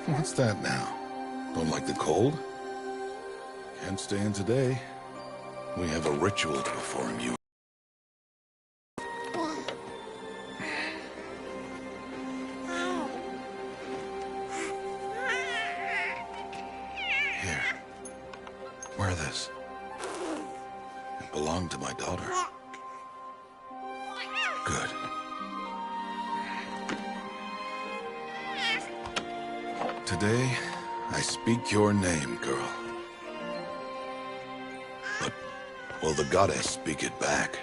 What's that now? Don't like the cold? Can't stay in today. We have a ritual to perform, you. Here. Wear this. It belonged to my daughter. Good. Today, I speak your name, girl. But will the goddess speak it back?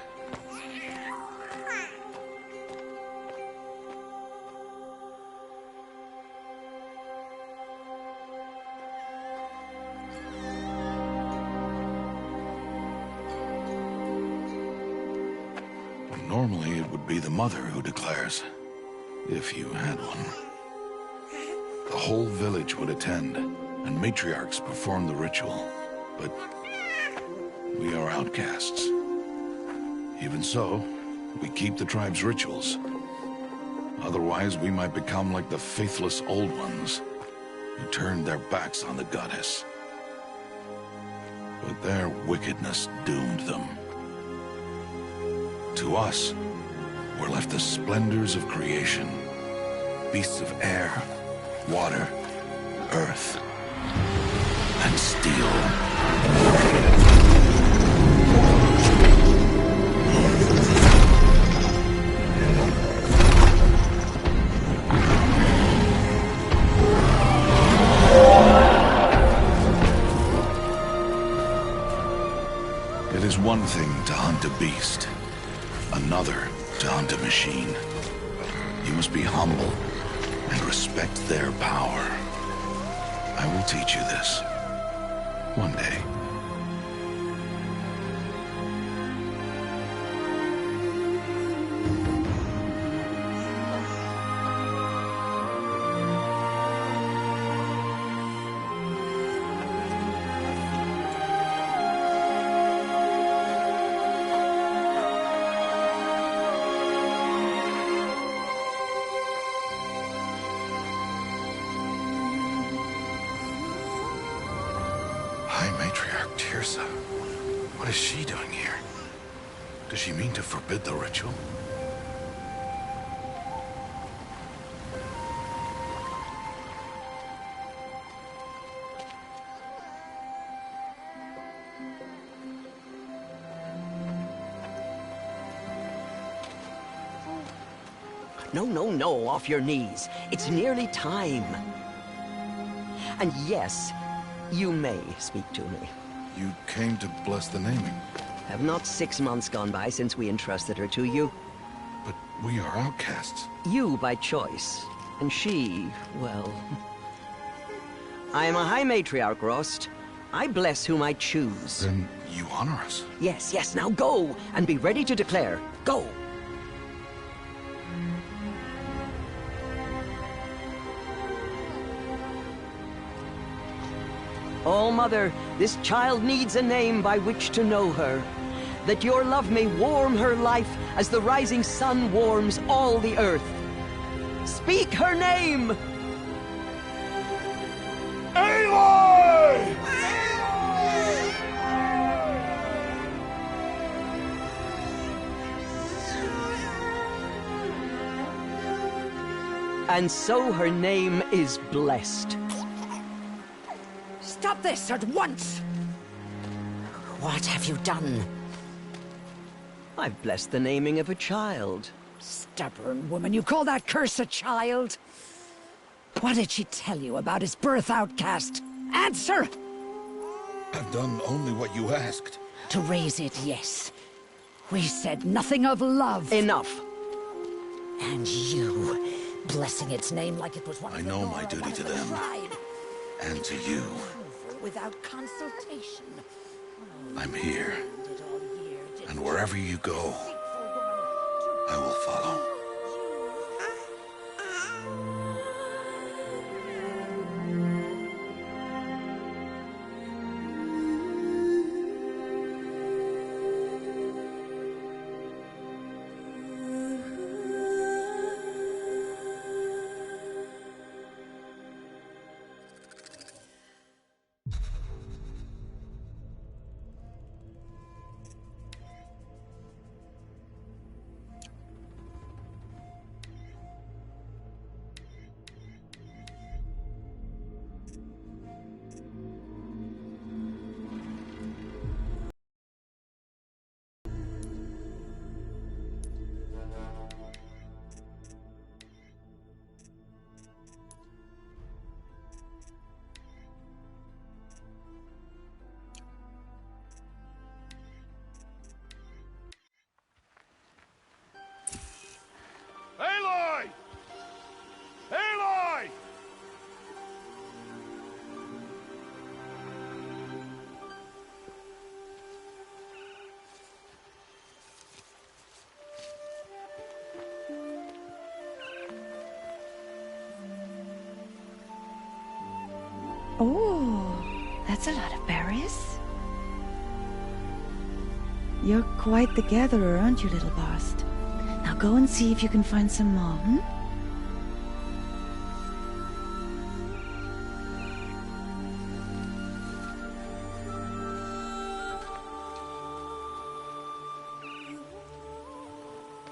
Normally, it would be the mother who declares, if you had one. The whole village would attend, and matriarchs perform the ritual. But we are outcasts. Even so, we keep the tribe's rituals. Otherwise, we might become like the faithless old ones, who turned their backs on the goddess. But their wickedness doomed them. To us, were left the splendors of creation, beasts of air, water, earth, and steel. It is one thing to hunt a beast, another to hunt a machine. You must be humble and respect their power. I will teach you this. One day. What is she doing here? Does she mean to forbid the ritual? No, off your knees. It's nearly time. And yes, you may speak to me. You came to bless the naming. Have not 6 months gone by since we entrusted her to you? But we are outcasts. You by choice, and she, well... I am a High Matriarch, Rost. I bless whom I choose. Then you honor us. Yes, now go, and be ready to declare. Go! Oh, Mother, this child needs a name by which to know her. That your love may warm her life as the rising sun warms all the earth. Speak her name! Aloy! And so her name is blessed. Stop this at once! What have you done? I've blessed the naming of a child. Stubborn woman, you call that curse a child? What did she tell you about his birth, outcast? Answer! I've done only what you asked. To raise it, yes. We said nothing of love. Enough. And you, blessing its name like it was one I of the know Nora, my duty one of to the them. tribe. And to you. Without consultation. I'm here. And wherever you go, I will follow. Oh, that's a lot of berries. You're quite the gatherer, aren't you, little Bast? Now go and see if you can find some more, hmm?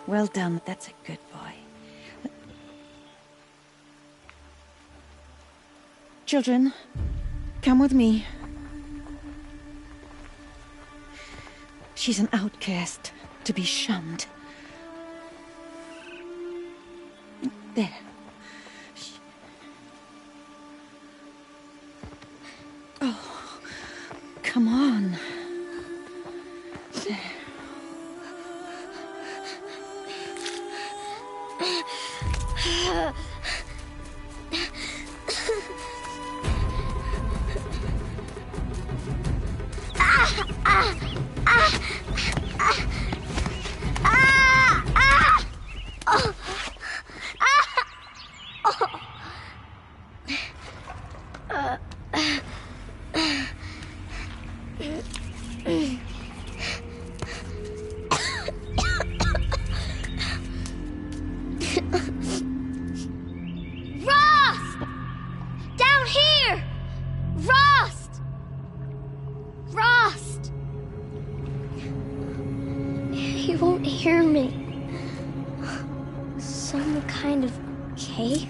Well done, that's a good boy. Children, come with me. She's an outcast, to be shunned. There. Oh, come on. There. Rost! Down here! Rost! Rost! He won't hear me. Some kind of cave?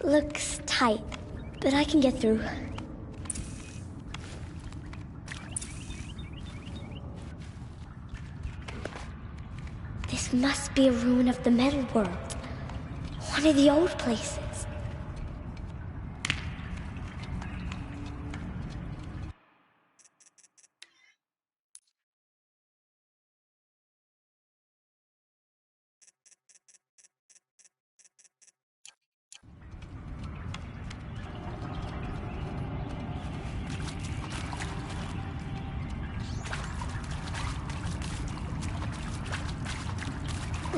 Looks tight, but I can get through. This must be a ruin of the metal world. One of the old places.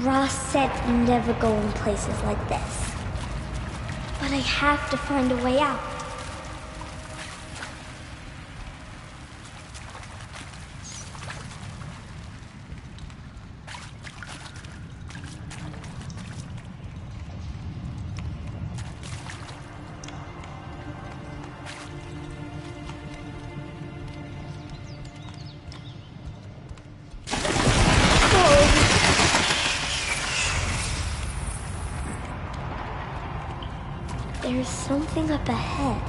Ross said never go in places like this. But I have to find a way out. There's something up ahead.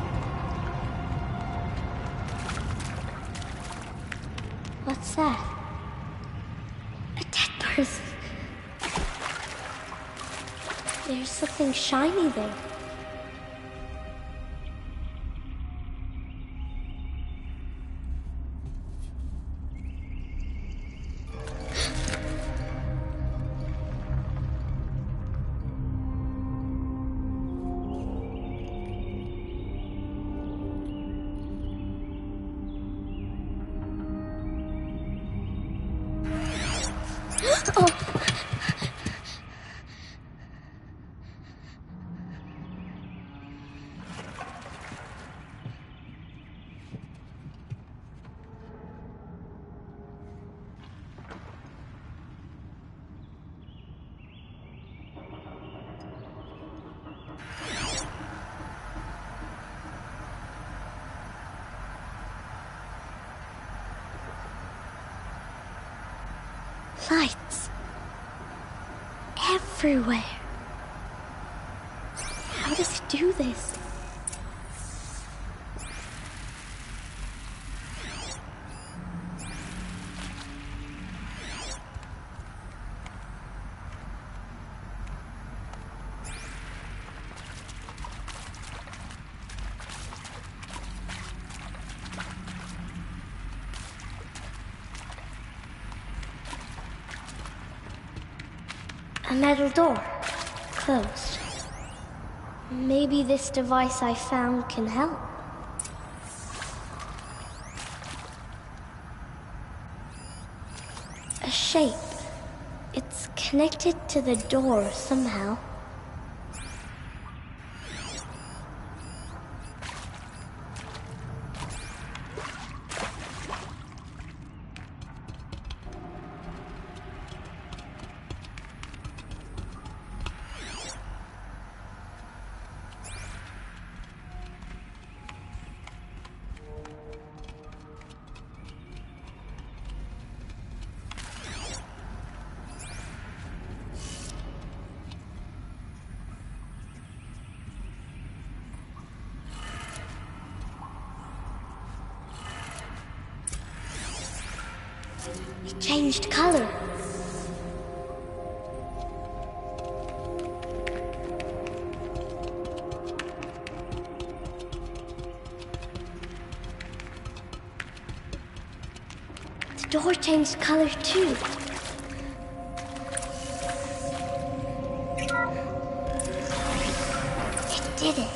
What's that? A dead person. There's something shiny there. Lights. Everywhere. How does it do this? A metal door. Closed. Maybe this device I found can help. A shape. It's connected to the door somehow. It changed color. The door changed color too. It did it.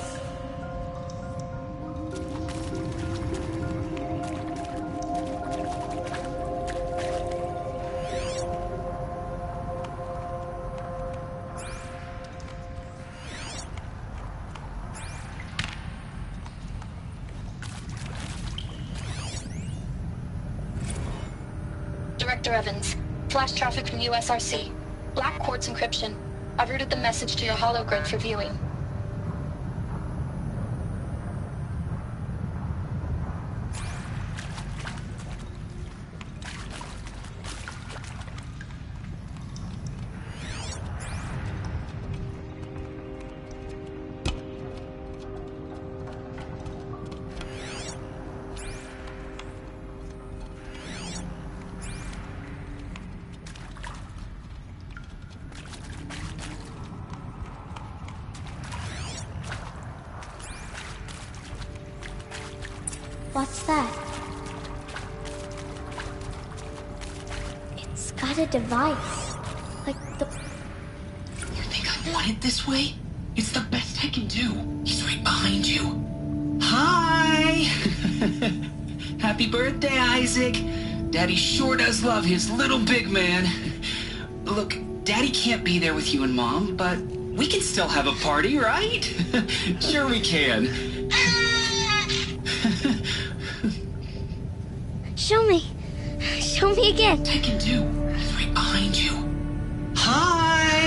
Director Evans, flash traffic from USRC. Black quartz encryption. I've routed the message to your hologrid for viewing. What's that? It's got a device. Like the... You think I want it this way? It's the best I can do. He's right behind you. Hi! Happy birthday, Isaac. Daddy sure does love his little big man. Look, Daddy can't be there with you and Mom, but we can still have a party, right? Sure we can. Show me. Show me again. I can do. He's right behind you. Hi!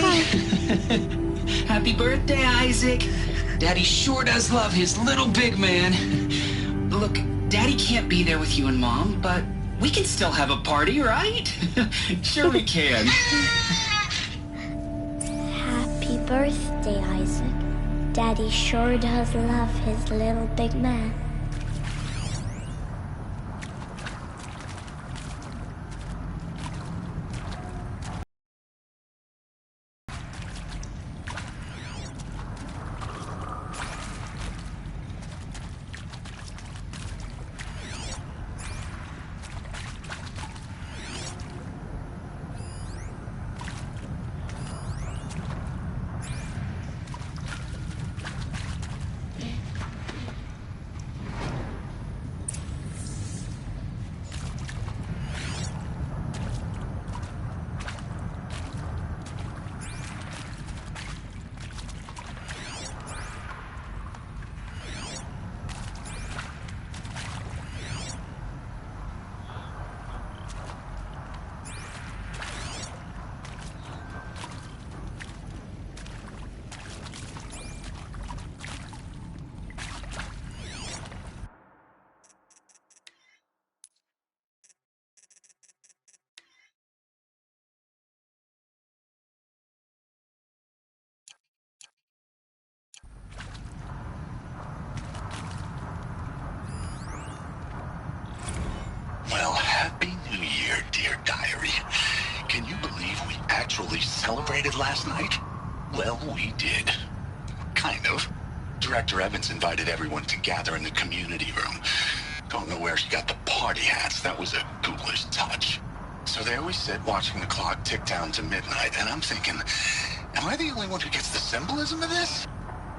Happy birthday, Isaac. Daddy sure does love his little big man. Look, Daddy can't be there with you and Mom, but we can still have a party, right? Sure we can. Happy birthday, Isaac. Daddy sure does love his little big man. Well, Happy New Year, dear diary. Can you believe we actually celebrated last night? Well, we did. Kind of. Director Evans invited everyone to gather in the community room. Don't know where she got the party hats. That was a ghoulish touch. So there we sit, watching the clock tick down to midnight, and I'm thinking, am I the only one who gets the symbolism of this?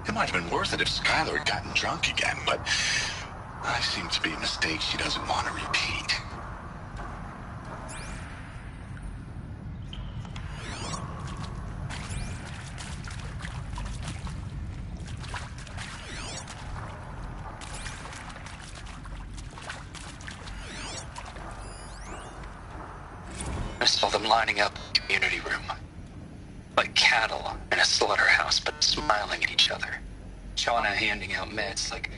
It might have been worth it if Skylar had gotten drunk again, but I seem to be a mistake she doesn't want to repeat. I saw them lining up in the community room. Like cattle in a slaughterhouse, but smiling at each other. Shauna handing out meds like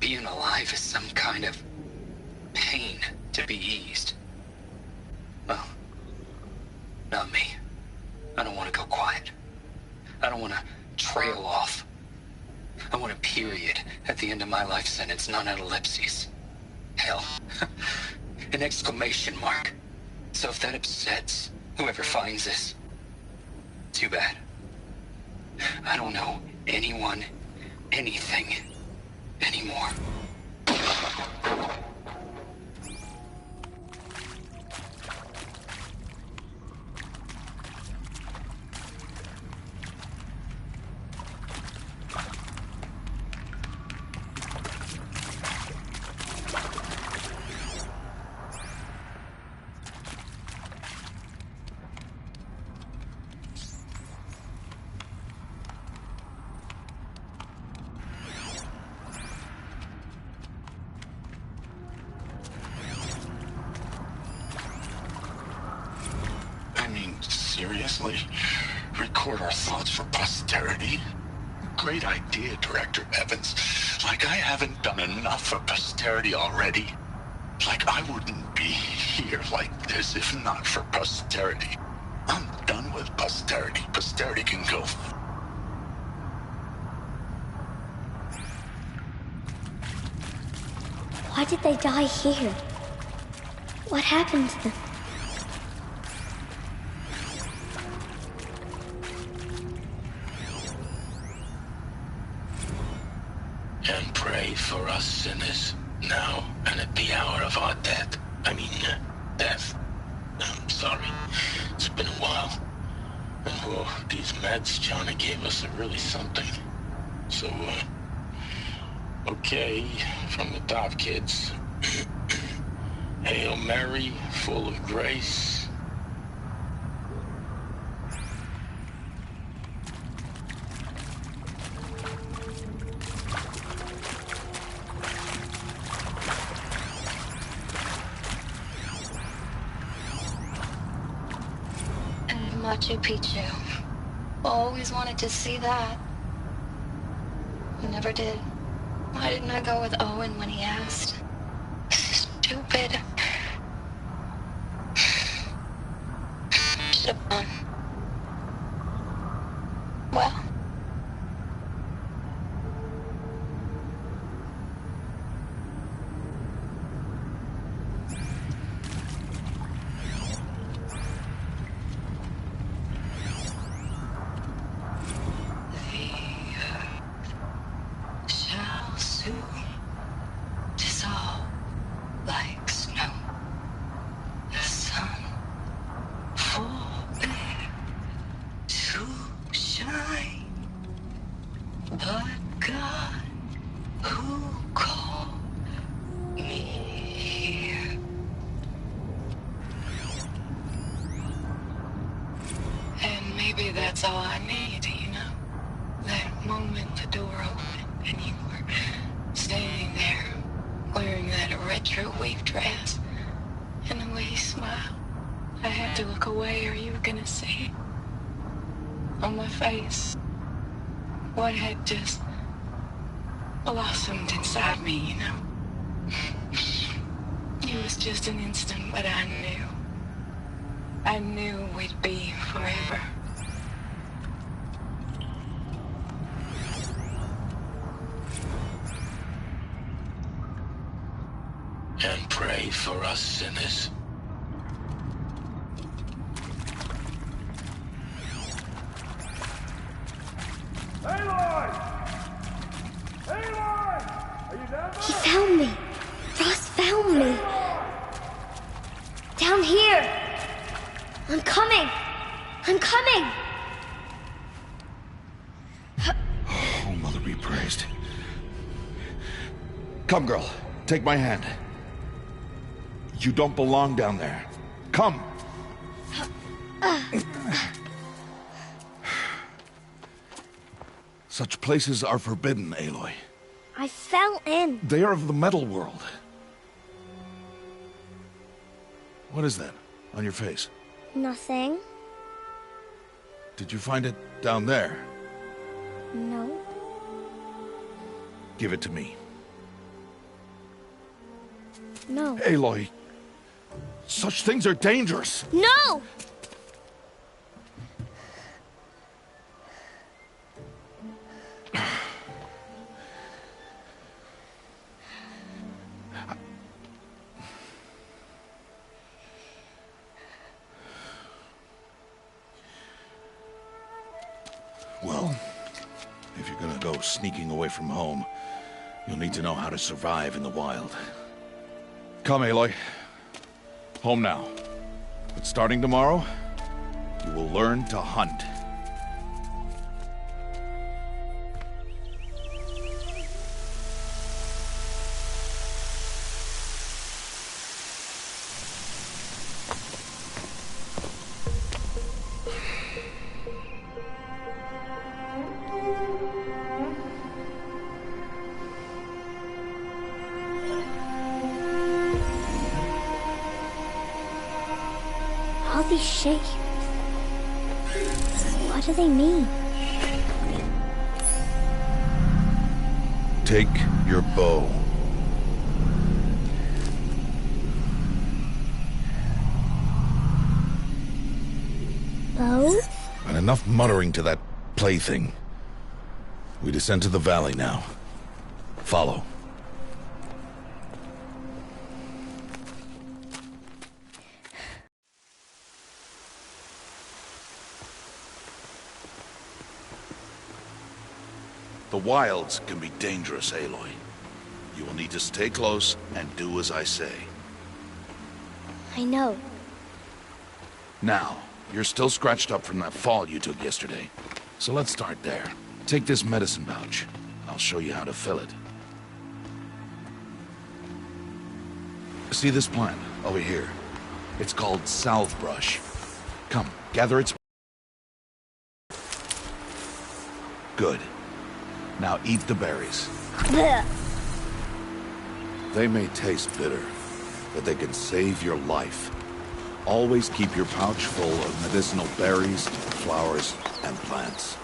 being alive is some kind of pain to be eased. Well, not me. I don't want to go quiet. I don't want to trail off. I want a period at the end of my life sentence, not an ellipses. Hell, an exclamation mark. So if that upsets whoever finds this, too bad. I don't know anyone, anything, anymore. Seriously? Record our thoughts for posterity? Great idea, Director Evans. Like I haven't done enough for posterity already. Like I wouldn't be here like this if not for posterity. I'm done with posterity. Posterity can go. Why did they die here? What happened to them? And pray for us sinners now, and at the hour of our death. Death. I'm sorry. It's been a while. And these meds Johnny gave us are really something. So, okay, from the top, kids. Hail Mary, full of grace. Machu Picchu. Always wanted to see that. Never did. Why didn't I go with Owen when he asked? Stupid. Should have gone. Well. That's all I need, That moment the door opened and you were standing there wearing that retro wave dress and the way you smiled. I had to look away or you were gonna see on my face what had just blossomed inside me, It was just an instant, but I knew we'd be forever. And pray for us sinners. Aloy! Aloy! Are you down there? He found me. Ross found me. Down here. I'm coming. I'm coming. Oh, Mother be praised. Come, girl. Take my hand. You don't belong down there. Come! Such places are forbidden, Aloy. I fell in. They are of the metal world. What is that on your face? Nothing. Did you find it down there? No. Give it to me. No. Aloy, such things are dangerous. No! Well, if you're gonna go sneaking away from home, you'll need to know how to survive in the wild. Come, Aloy. Home now. But starting tomorrow, you will learn to hunt. All these shapes. What do they mean? Take your bow. Bow? And enough muttering to that plaything. We descend to the valley now. Follow. The wilds can be dangerous, Aloy. You will need to stay close and do as I say. I know. Now, you're still scratched up from that fall you took yesterday. So let's start there. Take this medicine pouch. I'll show you how to fill it. See this plant over here? It's called salve brush. Come, gather its... Good. Now eat the berries. Blech. They may taste bitter, but they can save your life. Always keep your pouch full of medicinal berries, flowers, and plants.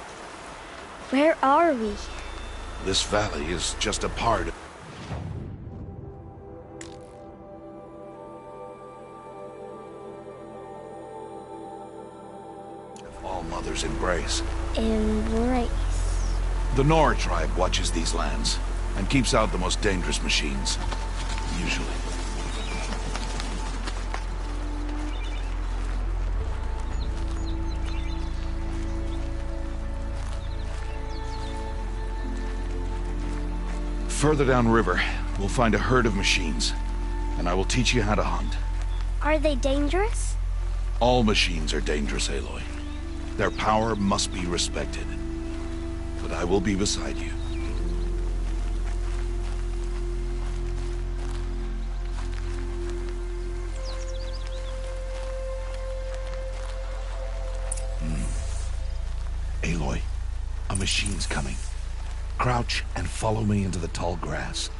Where are we? This valley is just a part of... All Mother's embrace. Embrace. The Nora tribe watches these lands and keeps out the most dangerous machines. Usually. Further downriver, we'll find a herd of machines, and I will teach you how to hunt. Are they dangerous? All machines are dangerous, Aloy. Their power must be respected. But I will be beside you. Aloy, a machine's coming. Crouch and follow me into the tall grass.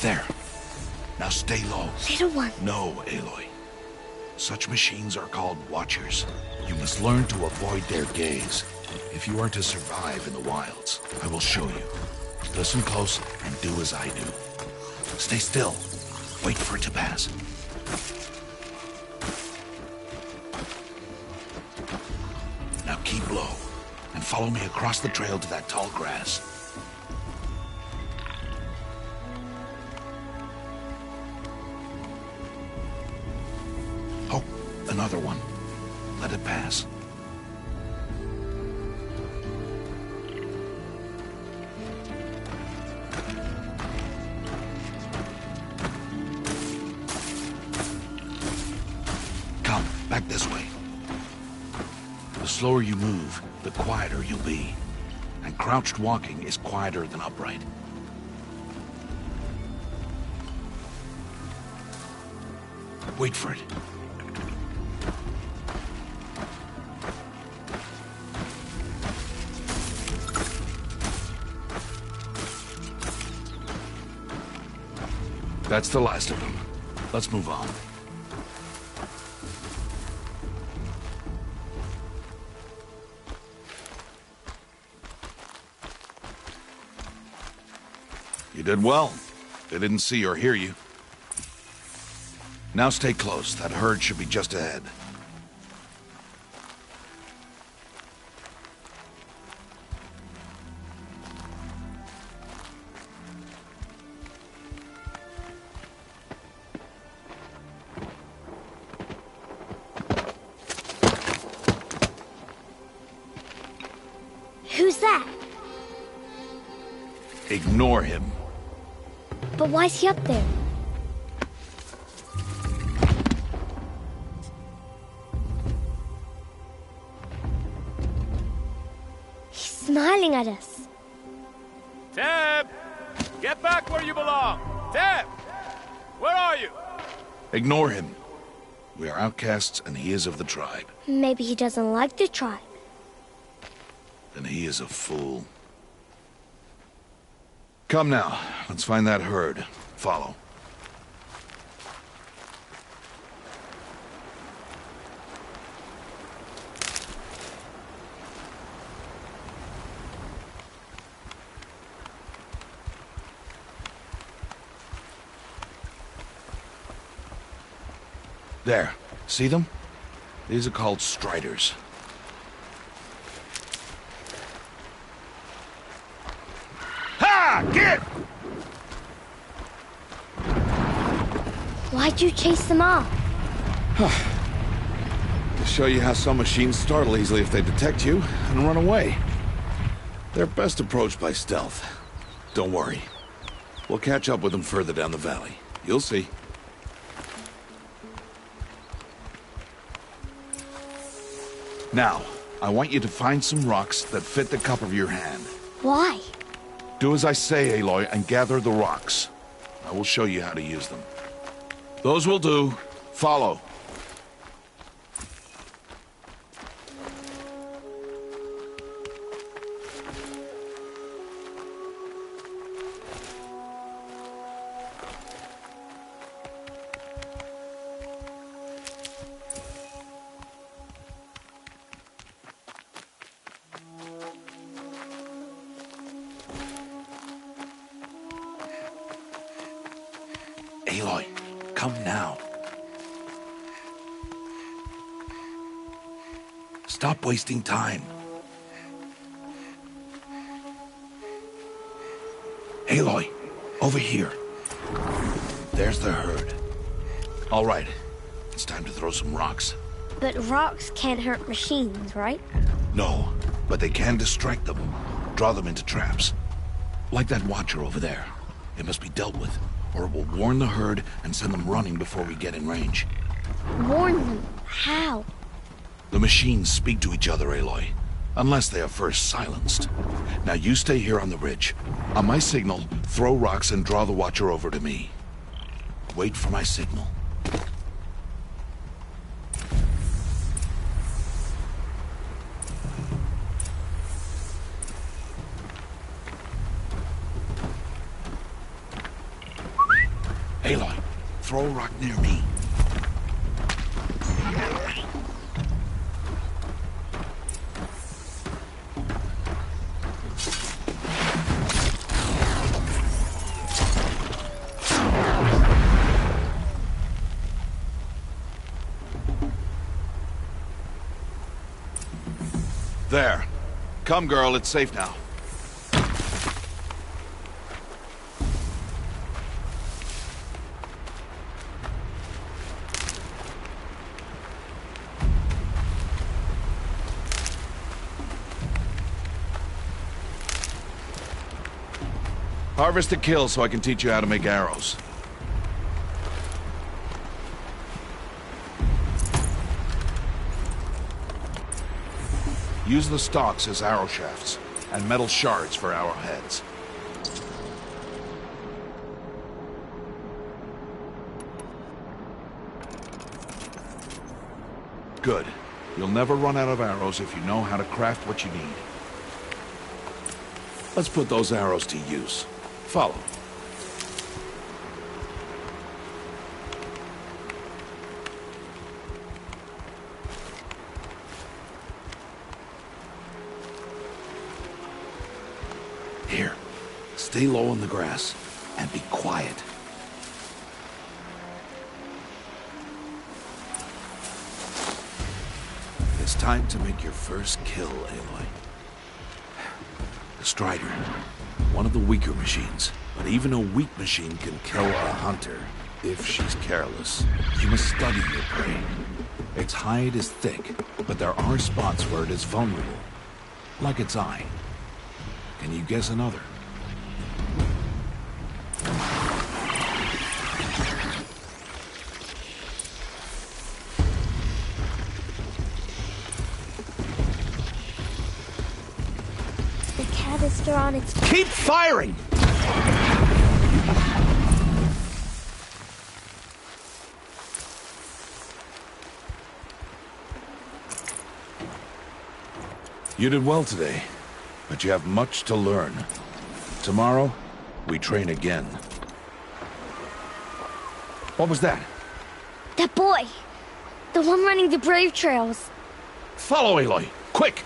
There. Now stay low. Little one. No, Aloy. Such machines are called Watchers. You must learn to avoid their gaze if you are to survive in the wilds. I will show you. Listen close and do as I do. Stay still. Wait for it to pass. Now keep low and follow me across the trail to that tall grass. Oh, another one. Let it pass. Come, back this way. The slower you move, the quieter you'll be. And crouched walking is quieter than upright. Wait for it. That's the last of them. Let's move on. You did well. They didn't see or hear you. Now stay close. That herd should be just ahead. Who's that? Ignore him. But why's he up there? He's smiling at us. Teb! Get back where you belong! Teb! Where are you? Ignore him. We are outcasts and he is of the tribe. Maybe he doesn't like the tribe. Then he is a fool. Come now, let's find that herd. Follow. There. See them? These are called striders. Ha! Get! Why'd you chase them off? To show you how some machines startle easily if they detect you and run away. They're best approached by stealth. Don't worry. We'll catch up with them further down the valley. You'll see. Now, I want you to find some rocks that fit the cup of your hand. Why? Do as I say, Aloy, and gather the rocks. I will show you how to use them. Those will do. Follow. Aloy, come now. Stop wasting time. Aloy, over here. There's the herd. All right, it's time to throw some rocks. But rocks can't hurt machines, right? No, but they can distract them. Draw them into traps. Like that watcher over there. It must be dealt with, or it will warn the herd and send them running before we get in range. Warn them? How? The machines speak to each other, Aloy. Unless they are first silenced. Now you stay here on the ridge. On my signal, throw rocks and draw the watcher over to me. Wait for my signal. Aloy, throw a rock near me. There. Come, girl, it's safe now. Harvest a kill so I can teach you how to make arrows. Use the stalks as arrow shafts, and metal shards for arrowheads. Good. You'll never run out of arrows if you know how to craft what you need. Let's put those arrows to use. Follow. Here, stay low in the grass and be quiet. It's time to make your first kill, Aloy. The Strider, one of the weaker machines, but even a weak machine can kill a hunter if she's careless. You must study your prey. Its hide is thick, but there are spots where it is vulnerable, like its eye. Can you guess another? The canister on its... Keep firing! You did well today. But you have much to learn. Tomorrow, we train again. What was that? That boy! The one running the brave trails. Follow, Aloy! Quick!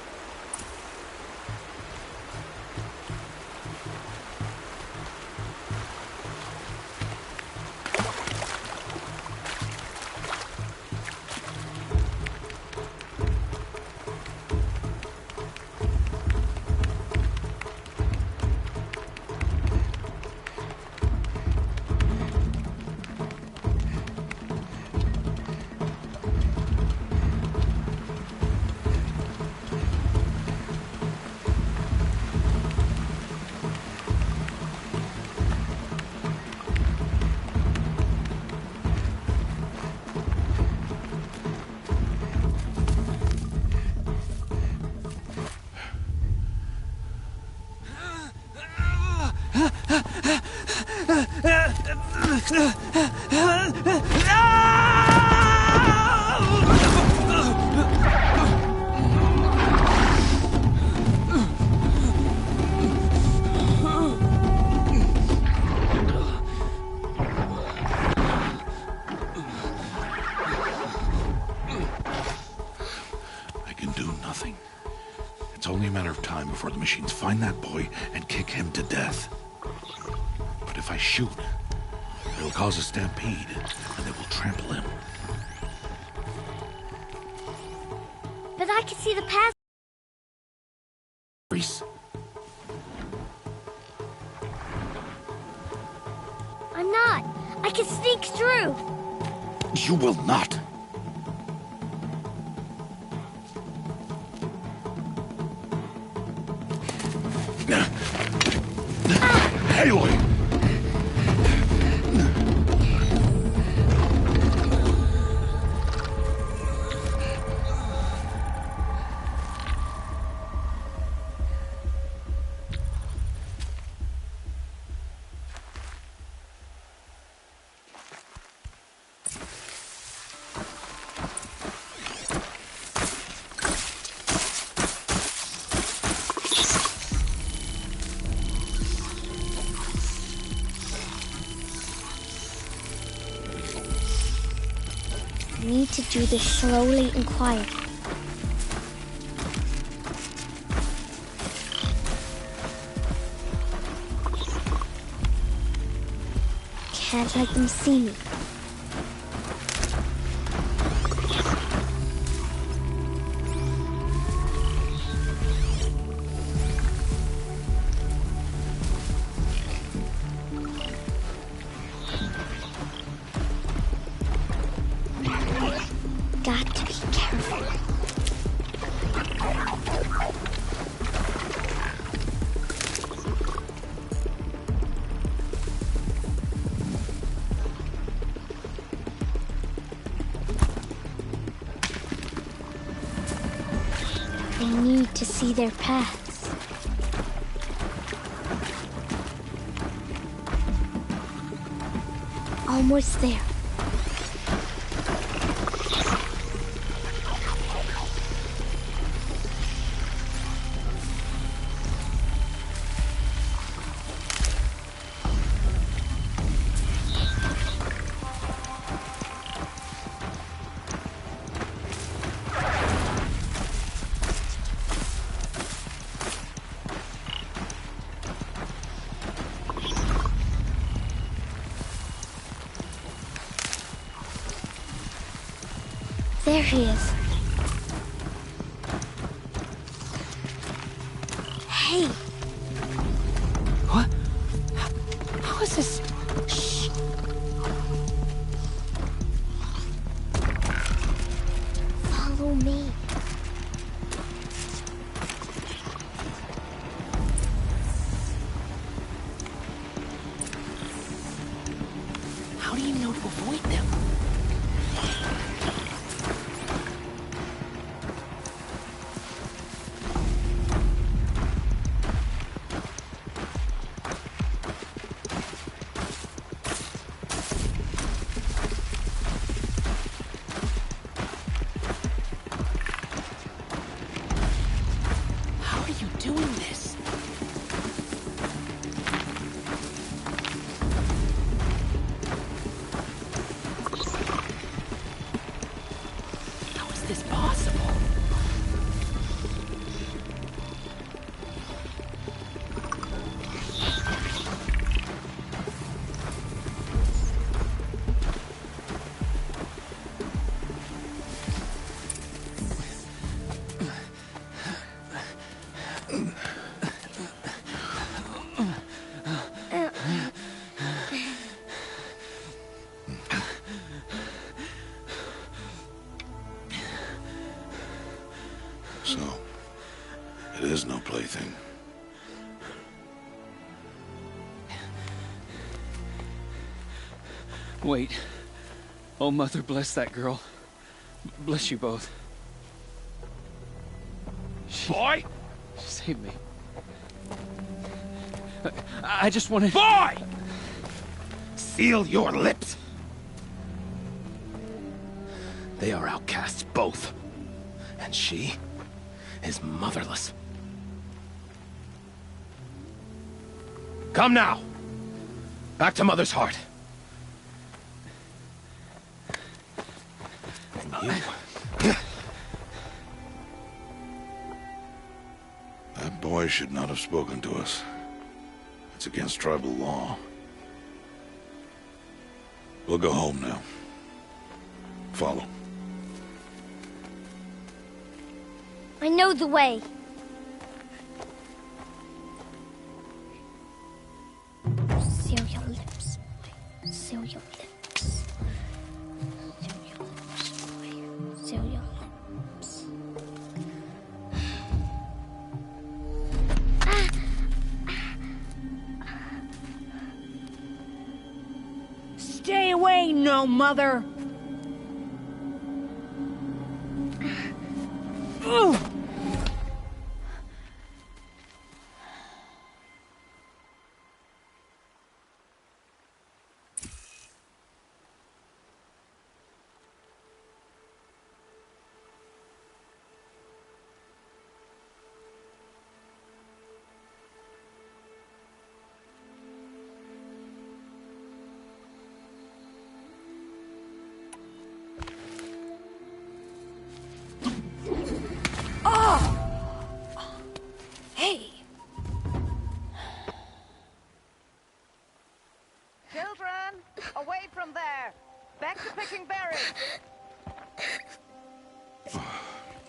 It's only a matter of time before the machines find that boy and kick him to death. But if I shoot, it'll cause a stampede, and they will trample him. But I can see the path. Reese. I'm not. I can sneak through. You will not. Aloy! I need to do this slowly and quietly. Can't let them see me. Got to be careful. I need to see their paths. Almost there. There he is. Hey! What? How is this? Shh! Follow me. How do you know to avoid them? How are you doing this? How is this possible? So, it is no plaything. Wait. Oh, Mother, bless that girl. Bless you both. Boy! She saved me. I just wanted... Boy! Seal your lips! They are outcasts, both. And she is motherless. Come now! Back to Mother's heart. And you... That boy should not have spoken to us. It's against tribal law. We'll go home now. Follow. I know the way. Seal your lips, boy. Seal your lips. Seal your lips, boy. Seal your lips. Stay away, no mother! Ugh. Hey! Children, away from there! Back to picking berries!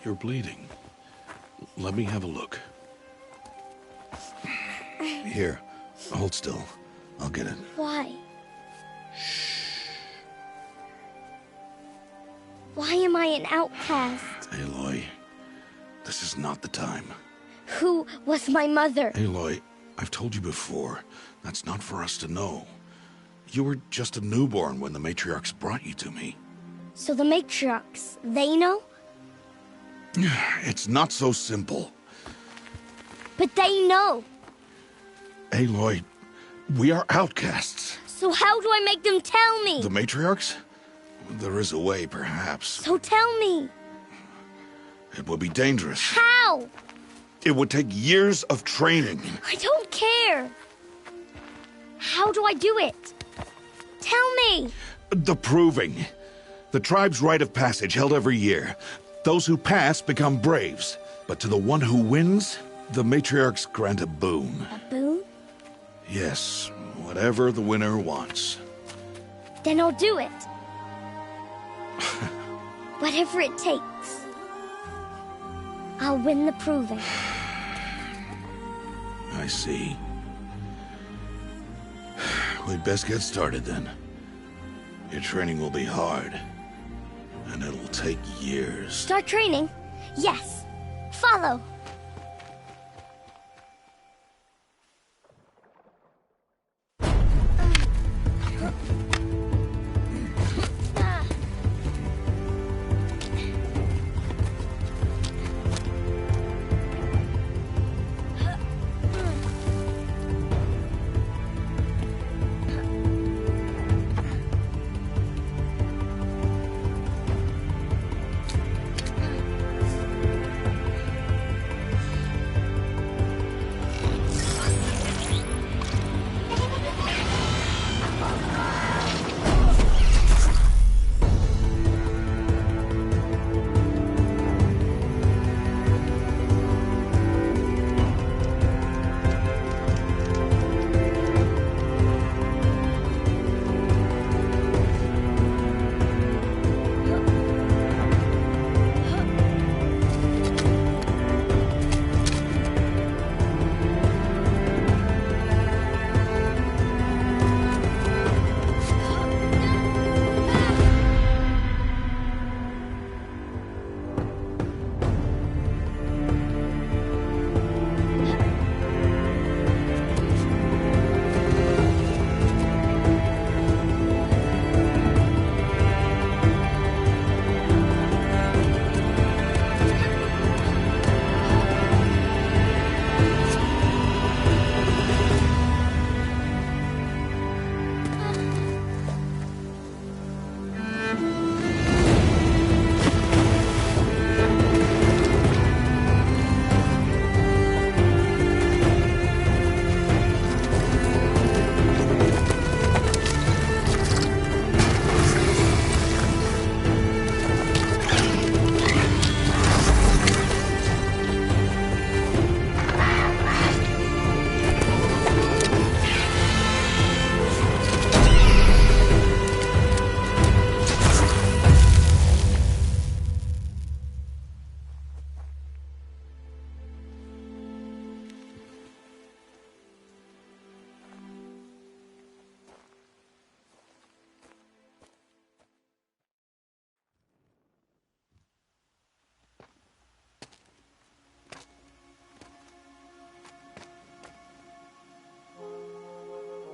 You're bleeding. Let me have a look. Here, hold still. I'll get it. Why? Why am I an outcast? Aloy, this is not the time. Who was my mother? Aloy, I've told you before, that's not for us to know. You were just a newborn when the matriarchs brought you to me. So the matriarchs, they know? It's not so simple. But they know. Aloy, we are outcasts. So how do I make them tell me? The matriarchs? There is a way, perhaps. So tell me. It would be dangerous. How? It would take years of training. I don't care. How do I do it? Tell me. The proving. The tribe's rite of passage held every year. Those who pass become braves. But to the one who wins, the matriarchs grant a boon. A boon? Yes, whatever the winner wants. Then I'll do it. Whatever it takes. I'll win the proving. I see. We'd best get started then. Your training will be hard. And it'll take years. Start training? Yes. Follow.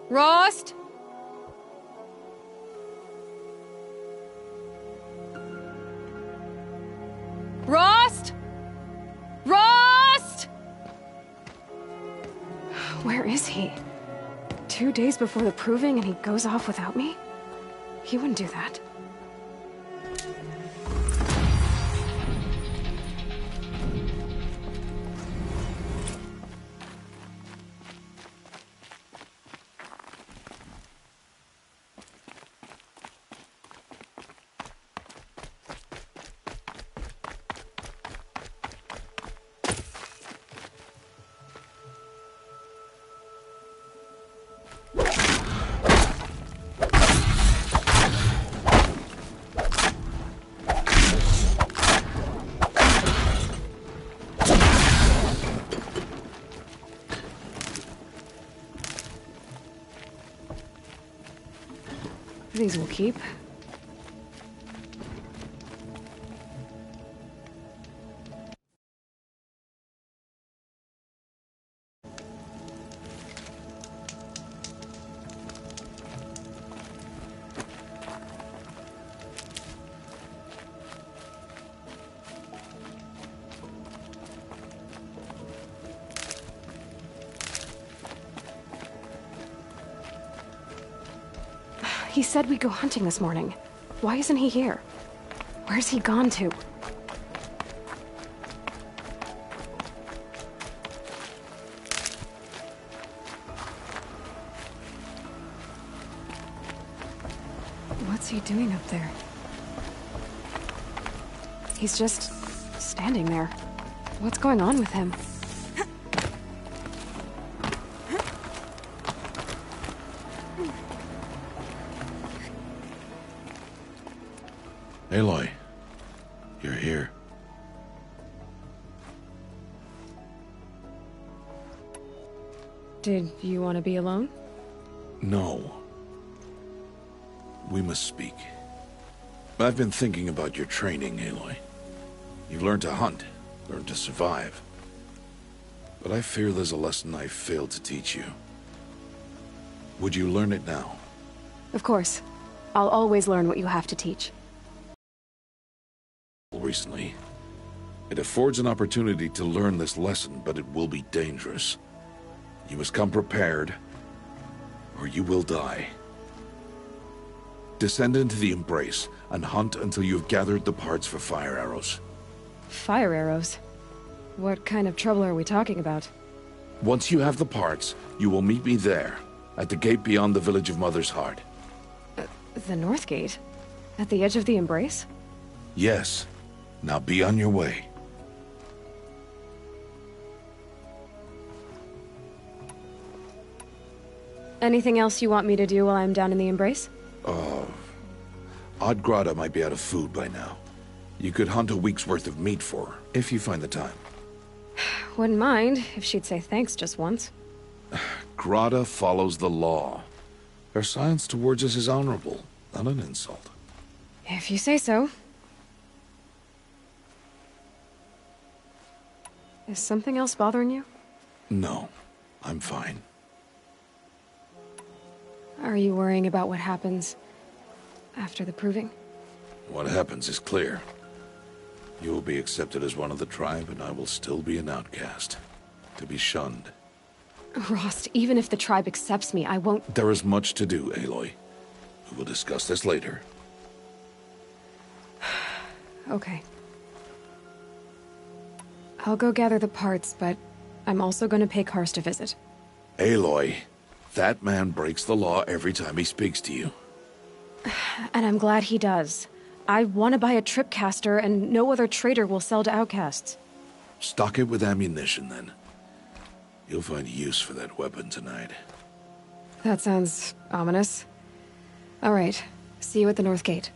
Rost? Rost? Rost? Where is he? 2 days before the proving and he goes off without me? He wouldn't do that. These will keep. He said we'd go hunting this morning. Why isn't he here? Where's he gone to? What's he doing up there? He's just standing there. What's going on with him? Aloy, you're here. Did you want to be alone? No. We must speak. I've been thinking about your training, Aloy. You've learned to hunt, learned to survive. But I fear there's a lesson I failed to teach you. Would you learn it now? Of course. I'll always learn what you have to teach. Recently. It affords an opportunity to learn this lesson, but it will be dangerous. You must come prepared, or you will die. Descend into the Embrace, and hunt until you've gathered the parts for fire arrows. Fire arrows? What kind of trouble are we talking about? Once you have the parts, you will meet me there, at the gate beyond the village of Mother's Heart. The North Gate? At the edge of the Embrace? Yes. Now be on your way. Anything else you want me to do while I'm down in the Embrace? Oddgrada might be out of food by now. You could hunt a week's worth of meat for her, if you find the time. Wouldn't mind if she'd say thanks just once. Grada follows the law. Her silence towards us is honorable, not an insult. If you say so. Is something else bothering you? No, I'm fine. Are you worrying about what happens after the proving? What happens is clear. You will be accepted as one of the tribe, and I will still be an outcast. To be shunned. Rost, even if the tribe accepts me, I won't— There is much to do, Aloy. We will discuss this later. Okay. I'll go gather the parts, but I'm also going to pay Karst a visit. Aloy, that man breaks the law every time he speaks to you. And I'm glad he does. I want to buy a tripcaster, and no other trader will sell to outcasts. Stock it with ammunition, then. You'll find use for that weapon tonight. That sounds ominous. All right. See you at the North Gate.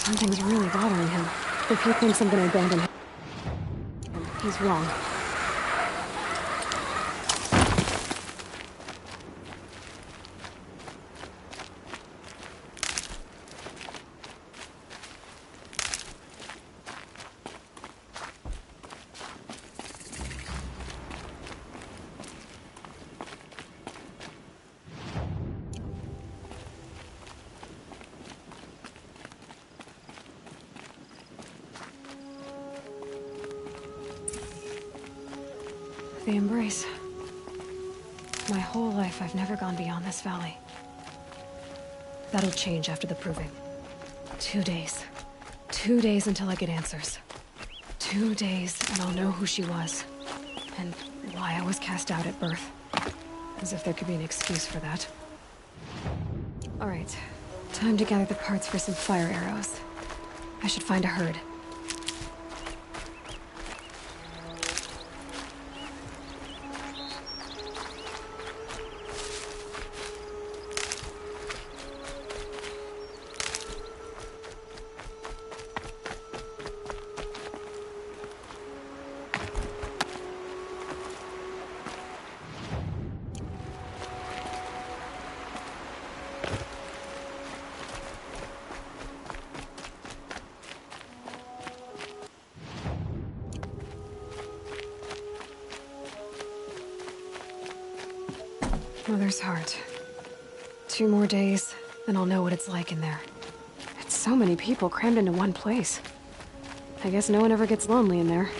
Something's really bothering him. If he thinks I'm gonna abandon him, he's wrong. The embrace. My whole life, I've never gone beyond this valley. That'll change after the proving. 2 days. 2 days until I get answers. 2 days, and I'll know who she was. And why I was cast out at birth. As if there could be an excuse for that. Alright. Time to gather the parts for some fire arrows. I should find a herd. Mother's heart. 2 more days, then I'll know what it's like in there. It's so many people crammed into one place. I guess no one ever gets lonely in there.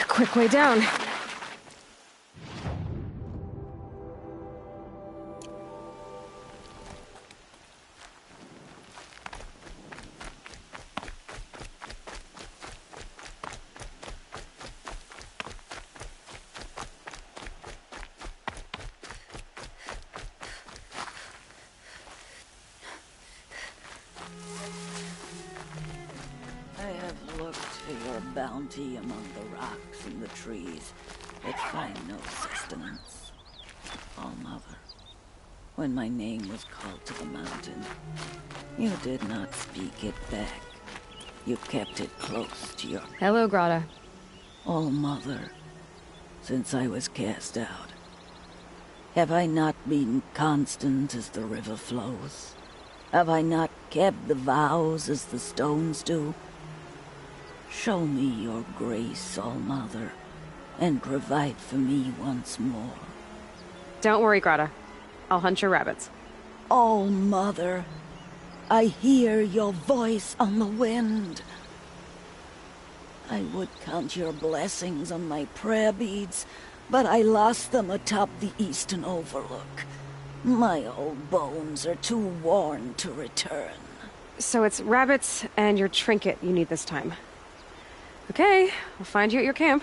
Quick way down. I have looked for your bounty among the rocks and the trees, but find no sustenance. All-Mother, when my name was called to the mountain, you did not speak it back. You kept it close to your... Hello, Grata. All-Mother, since I was cast out, have I not been constant as the river flows? Have I not kept the vows as the stones do? Show me your grace, All-Mother, and provide for me once more. Don't worry, Grata. I'll hunt your rabbits. All-Mother, I hear your voice on the wind. I would count your blessings on my prayer beads, but I lost them atop the eastern overlook. My old bones are too worn to return. So it's rabbits and your trinket you need this time. Okay, I'll find you at your camp.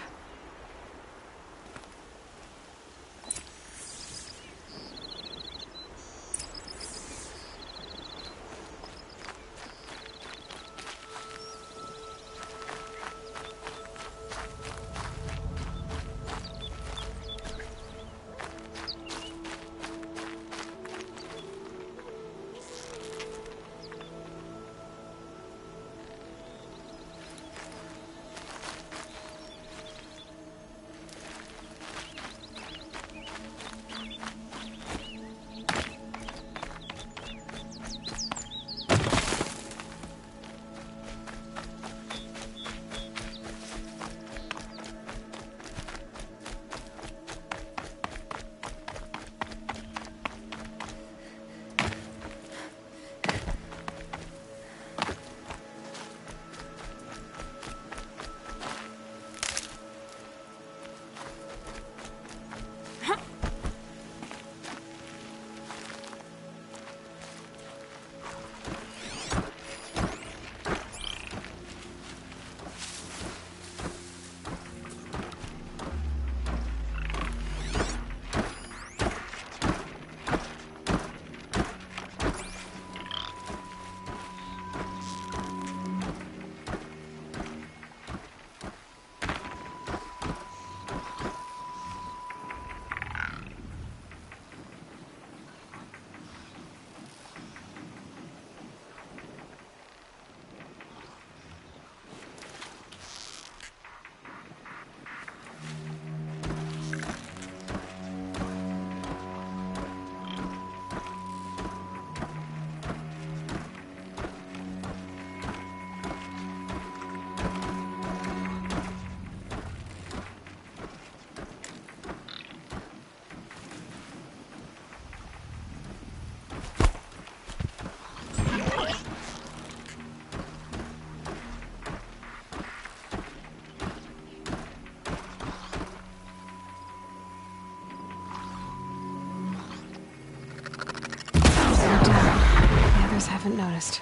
haven't noticed.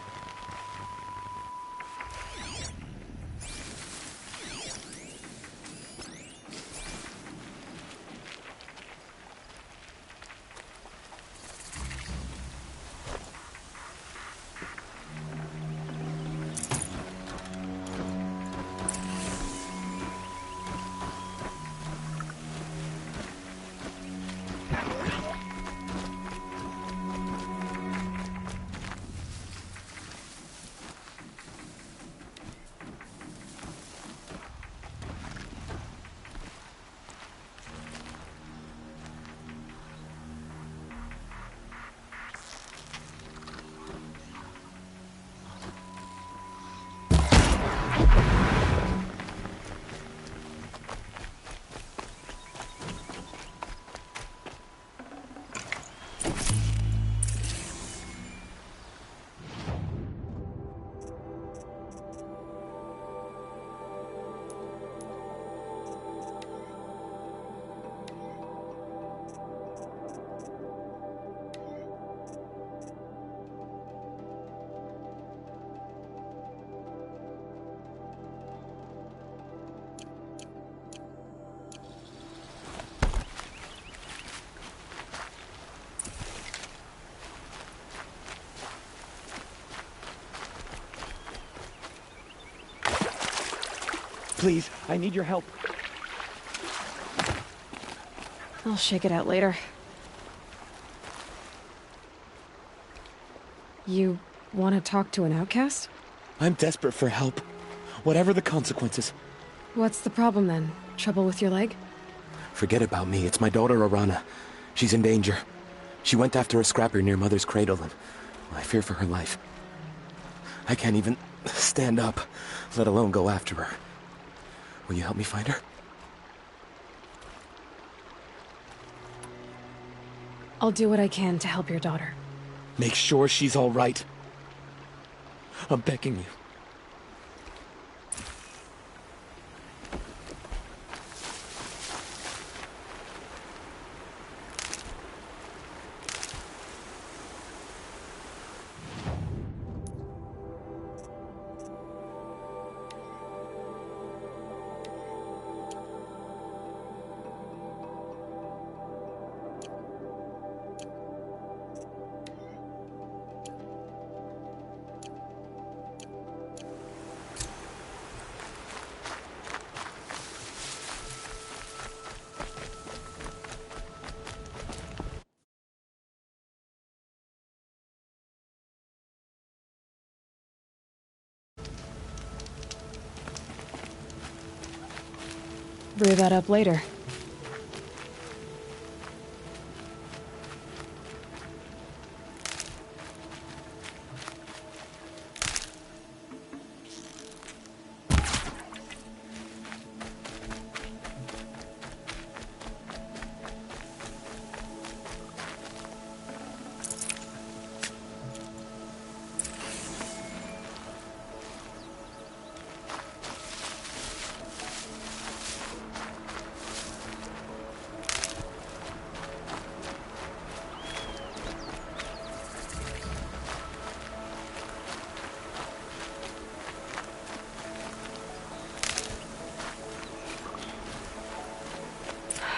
Please, I need your help. I'll shake it out later. You want to talk to an outcast? I'm desperate for help. Whatever the consequences. What's the problem then? Trouble with your leg? Forget about me. It's my daughter, Arana. She's in danger. She went after a scrapper near Mother's cradle, and I fear for her life. I can't even stand up, let alone go after her. Will you help me find her? I'll do what I can to help your daughter. Make sure she's all right. I'm begging you. Brew that up later.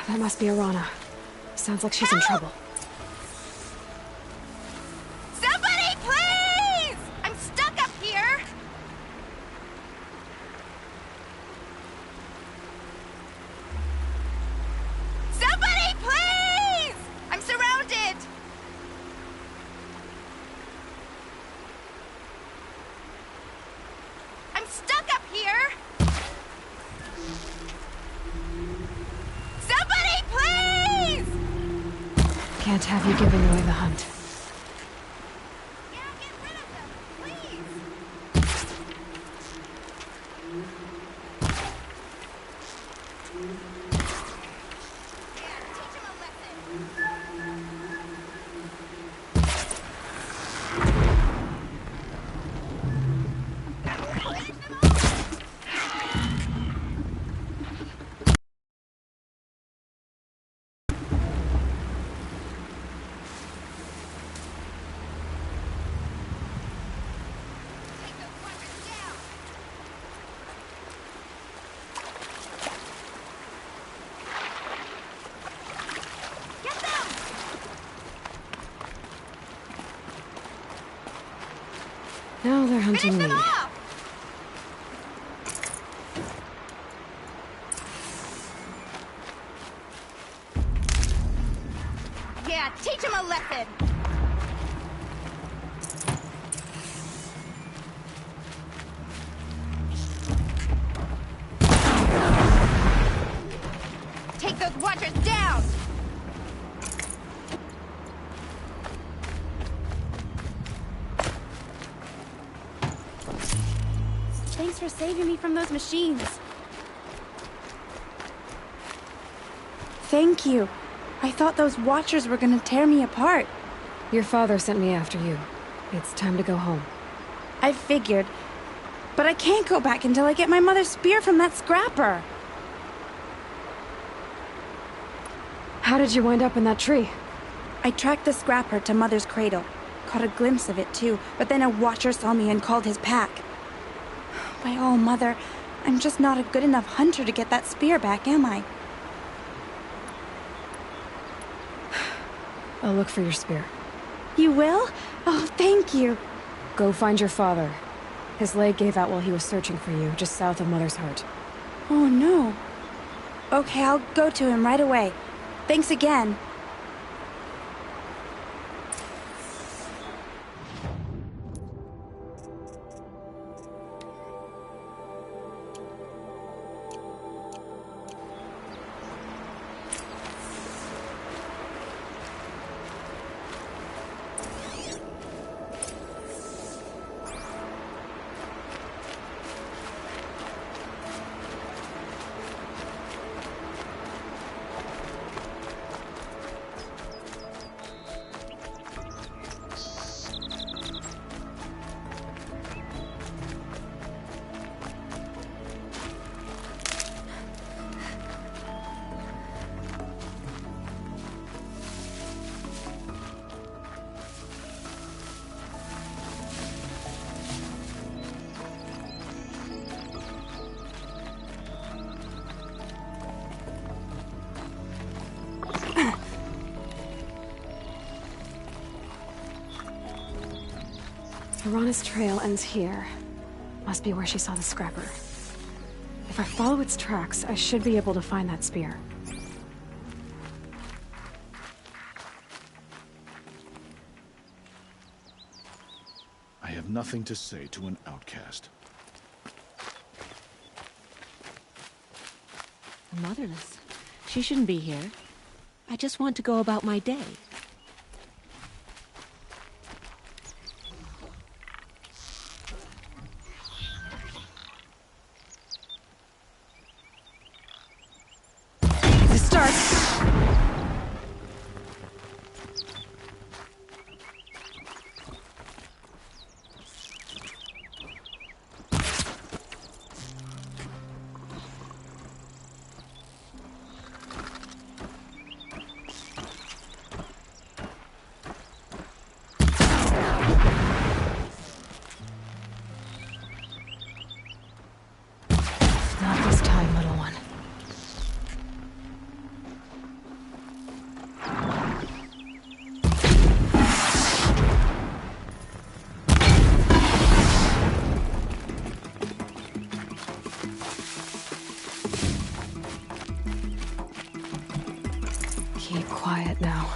That must be Arana. Sounds like she's in trouble. Somebody, please! I'm stuck up here! Somebody, please! I'm surrounded! I'm stuck up here! Somebody, please! Can't have you giving away the hunt. Yeah, get rid of them, please! Yeah, teach him a lesson. Now they're hunting me. Yeah, teach him a lesson! Take those watchers down! Thanks for saving me from those machines. Thank you. I thought those watchers were gonna tear me apart. Your father sent me after you. It's time to go home. I figured. But I can't go back until I get my mother's spear from that scrapper. How did you wind up in that tree? I tracked the scrapper to Mother's cradle. Caught a glimpse of it too, but then a watcher saw me and called his pack. By all, Mother, I'm just not a good enough hunter to get that spear back, am I? I'll look for your spear. You will? Oh, thank you. Go find your father. His leg gave out while he was searching for you, just south of Mother's Heart. Oh, no. Okay, I'll go to him right away. Thanks again. Arana's trail ends here. Must be where she saw the scrapper. If I follow its tracks, I should be able to find that spear. I have nothing to say to an outcast. Motherless. She shouldn't be here. I just want to go about my day. Not this time, little one. Keep quiet now.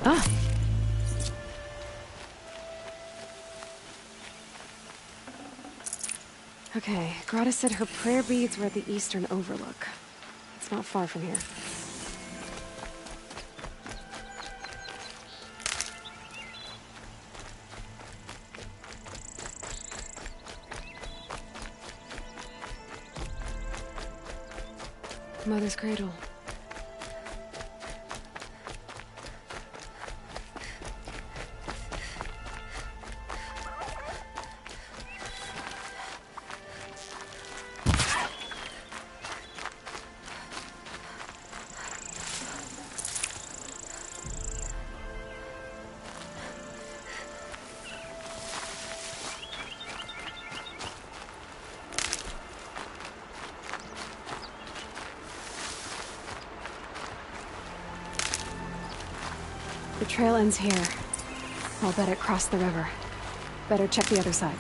Ah. Okay, Grata said her prayer beads were at the eastern overlook. It's not far from here. Mother's cradle. The trail ends here. I'll bet it crossed the river. Better check the other side.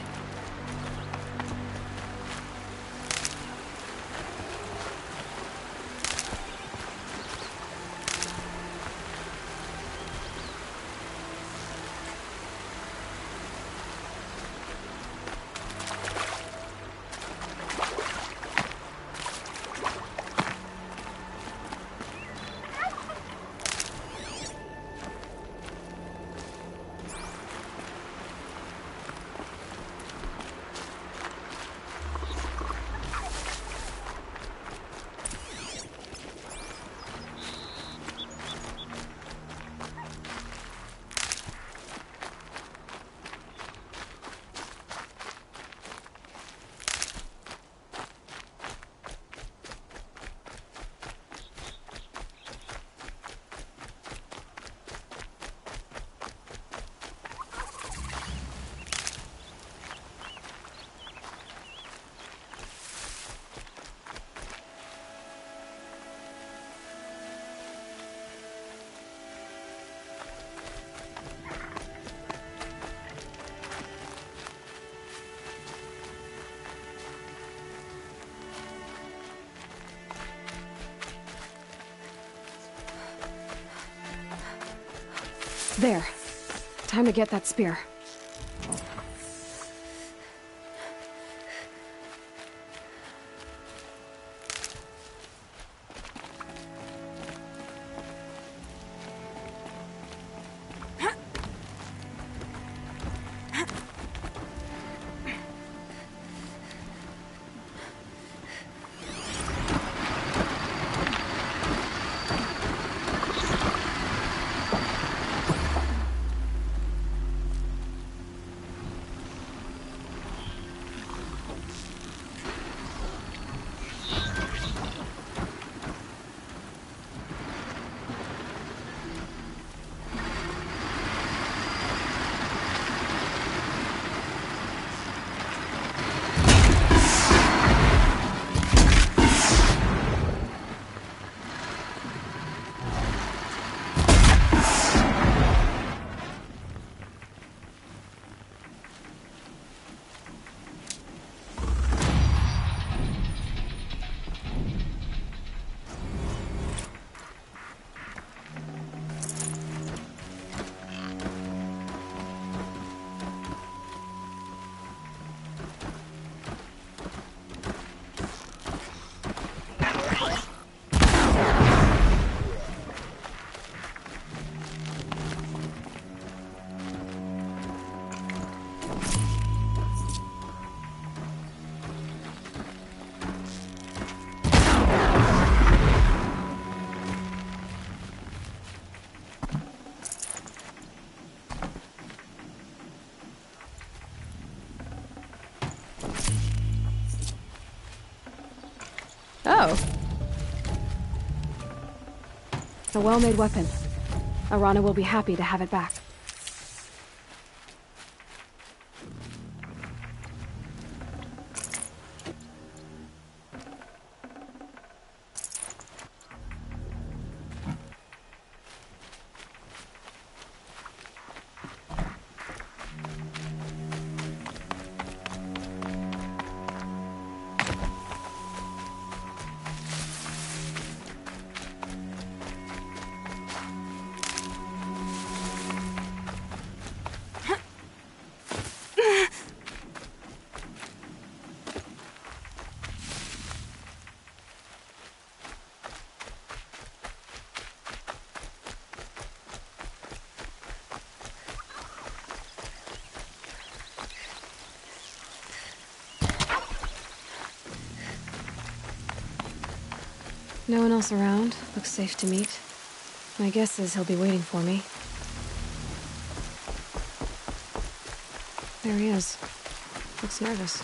There. Time to get that spear. Oh. A well-made weapon. Arana will be happy to have it back. No one else around. Looks safe to meet. My guess is he'll be waiting for me. There he is. Looks nervous.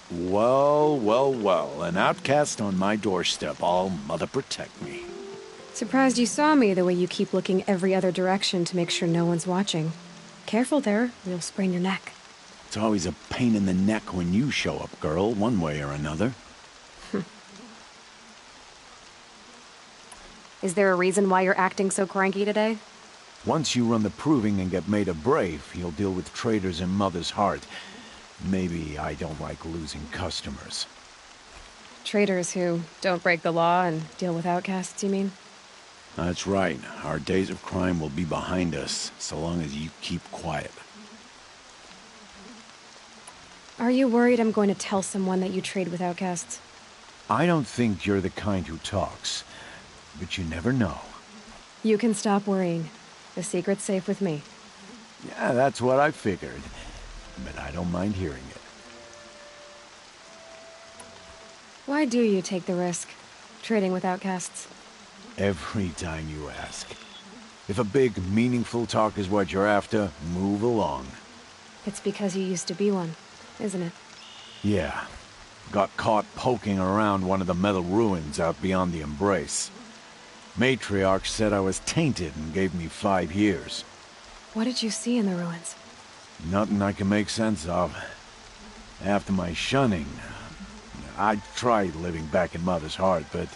Well, well, well. An outcast on my doorstep. All mother protect me. Surprised you saw me the way you keep looking every other direction to make sure no one's watching. Careful there, or you'll sprain your neck. It's always a pain in the neck when you show up, girl, one way or another. Is there a reason why you're acting so cranky today? Once you run the proving and get made a brave, you'll deal with traitors in Mother's heart. Maybe I don't like losing customers. Traitors who don't break the law and deal with outcasts, you mean? That's right. Our days of crime will be behind us, so long as you keep quiet. Are you worried I'm going to tell someone that you trade with outcasts? I don't think you're the kind who talks, but you never know. You can stop worrying. The secret's safe with me. Yeah, that's what I figured. But I don't mind hearing it. Why do you take the risk, trading with outcasts? Every time you ask. If a big, meaningful talk is what you're after, move along. It's because you used to be one, isn't it? Yeah. Got caught poking around one of the metal ruins out beyond the Embrace. Matriarch said I was tainted and gave me 5 years. What did you see in the ruins? Nothing I can make sense of. After my shunning, I tried living back in Mother's heart, but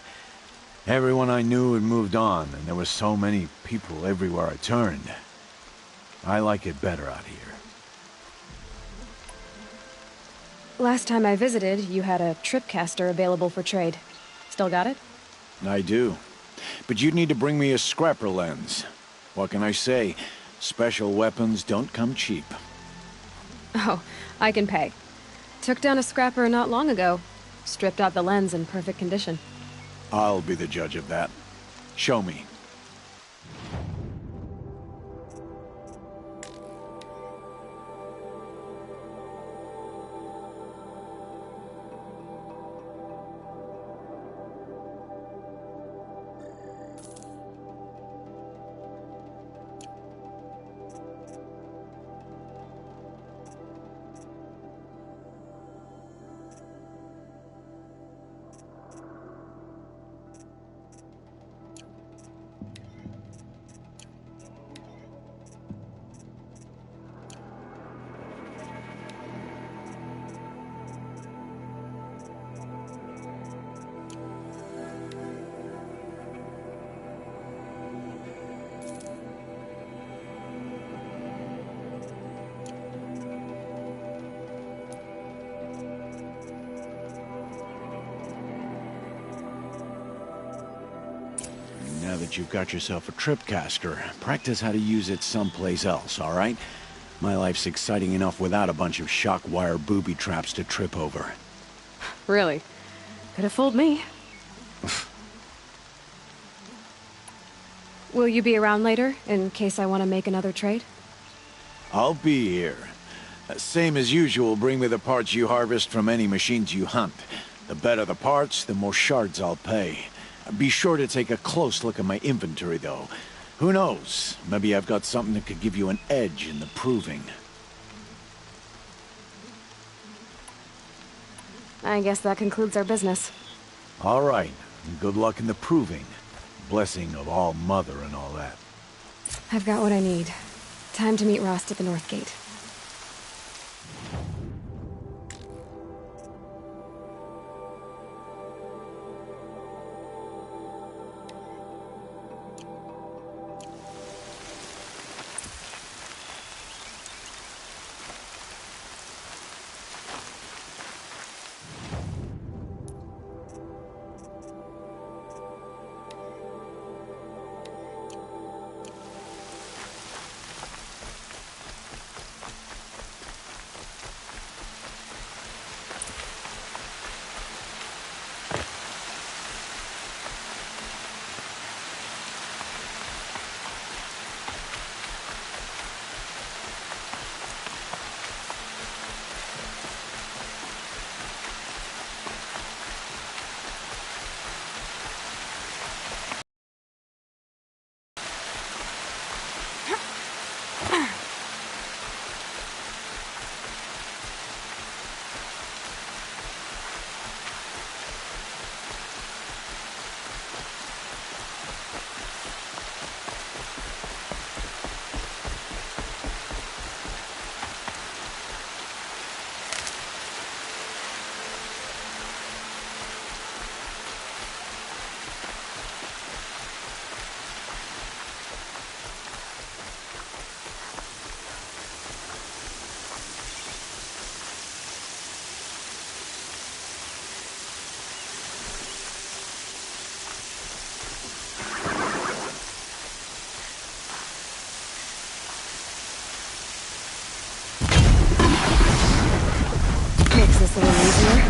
everyone I knew had moved on, and there were so many people everywhere I turned. I like it better out here. Last time I visited, you had a tripcaster available for trade. Still got it? I do. But you'd need to bring me a scrapper lens. What can I say? Special weapons don't come cheap. Oh, I can pay. Took down a scrapper not long ago. Stripped out the lens in perfect condition. I'll be the judge of that. Show me. Now that you've got yourself a tripcaster, practice how to use it someplace else, all right? My life's exciting enough without a bunch of shock wire booby traps to trip over. Really? Could have fooled me. Will you be around later, in case I want to make another trade? I'll be here. Same as usual, bring me the parts you harvest from any machines you hunt. The better the parts, the more shards I'll pay. Be sure to take a close look at my inventory, though. Who knows? Maybe I've got something that could give you an edge in the proving. I guess that concludes our business. All right. Good luck in the proving. Blessing of all Mother and all that. I've got what I need. Time to meet Rost at the North Gate. Makes this a little easier.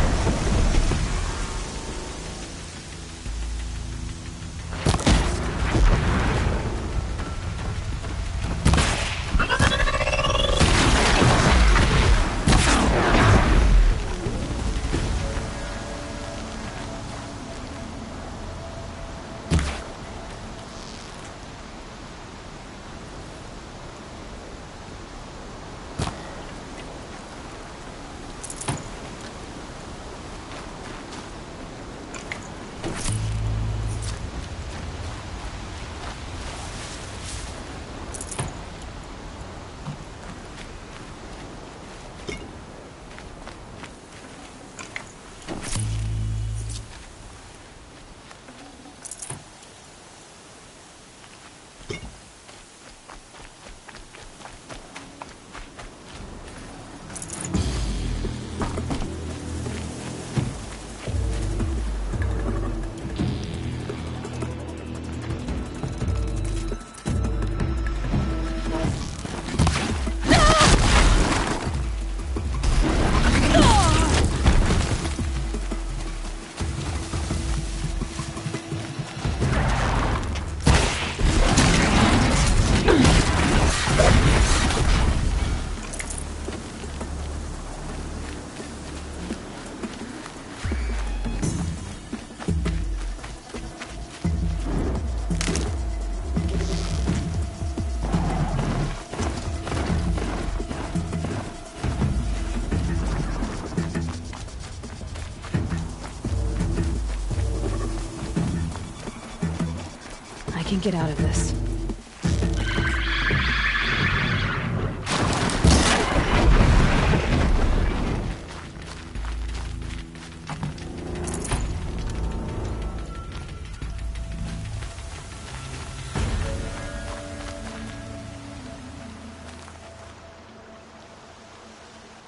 I can get out of this.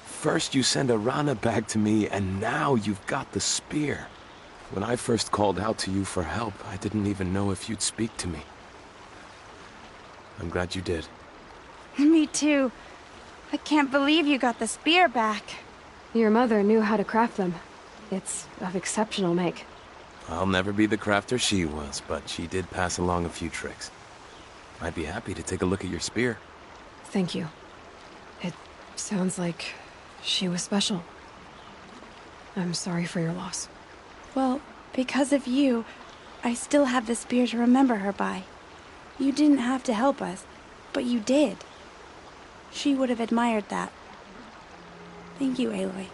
First you send Arana back to me, and now you've got the spear. When I first called out to you for help, I didn't even know if you'd speak to me. I'm glad you did. Me too. I can't believe you got the spear back. Your mother knew how to craft them. It's of exceptional make. I'll never be the crafter she was, but she did pass along a few tricks. I'd be happy to take a look at your spear. Thank you. It sounds like she was special. I'm sorry for your loss. Well, because of you, I still have the spear to remember her by. You didn't have to help us, but you did. She would have admired that. Thank you, Aloy,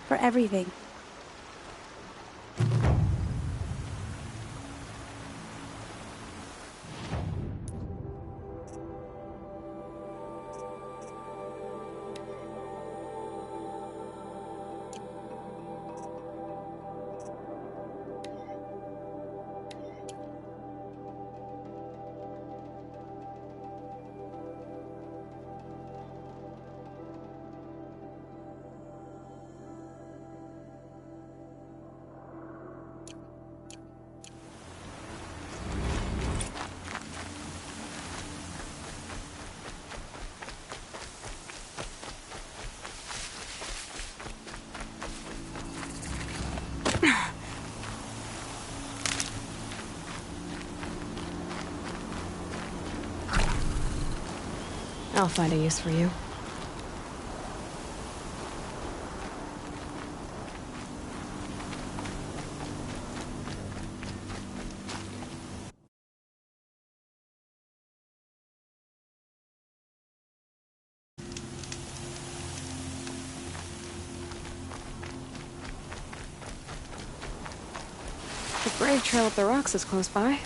for everything. I'll find a use for you. The brave trail up the rocks is close by.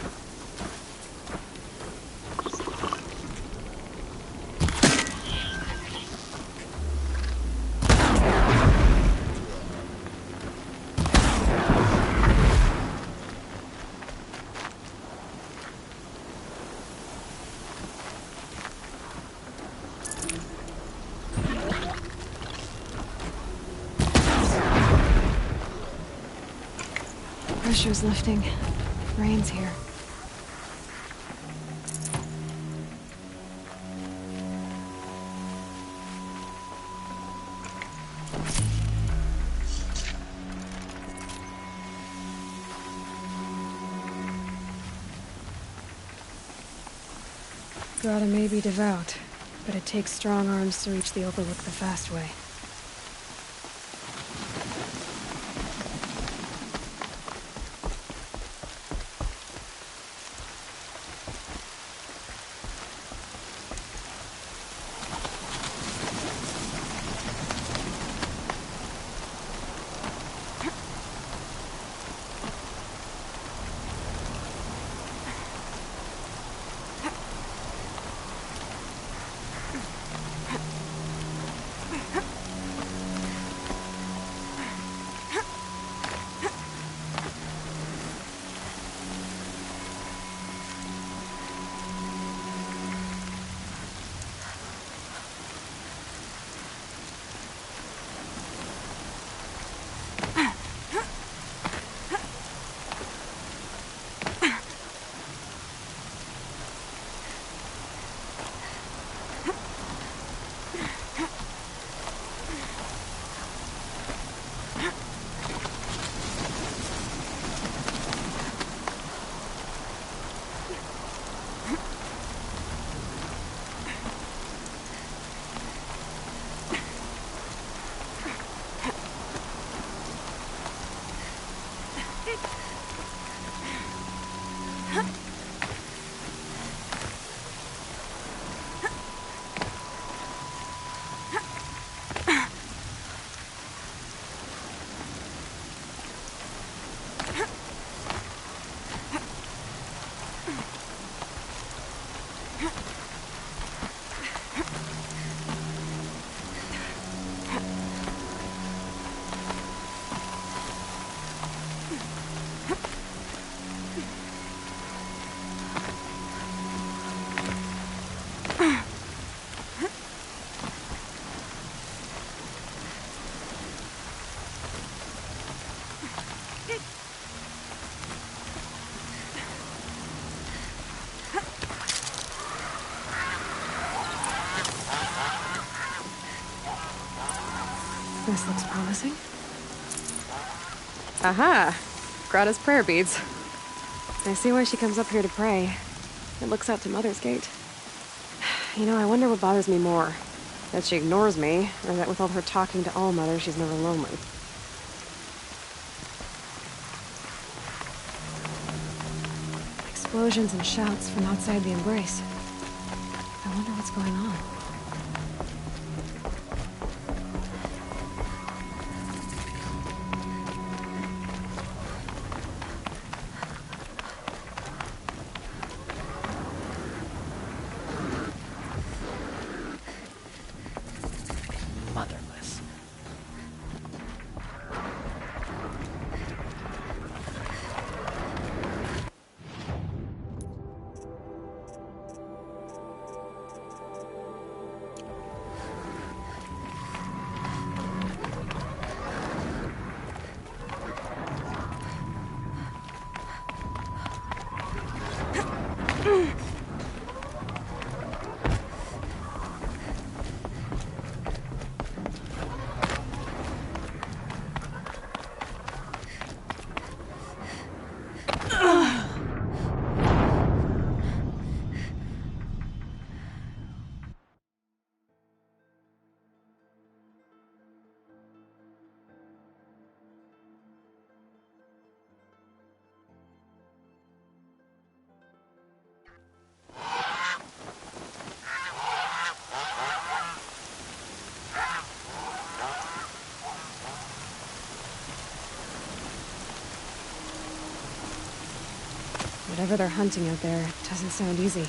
Pressure's lifting. Rain's here. Grata may be devout, but it takes strong arms to reach the Overlook the fast way. This looks promising. Aha! Grata's prayer beads. I see why she comes up here to pray. It looks out to Mother's Gate. You know, I wonder what bothers me more. That she ignores me, or that with all her talking to All-Mother, she's never lonely. Explosions and shouts from outside the embrace. I wonder what's going on. Motherless. Whatever they're hunting out there doesn't sound easy.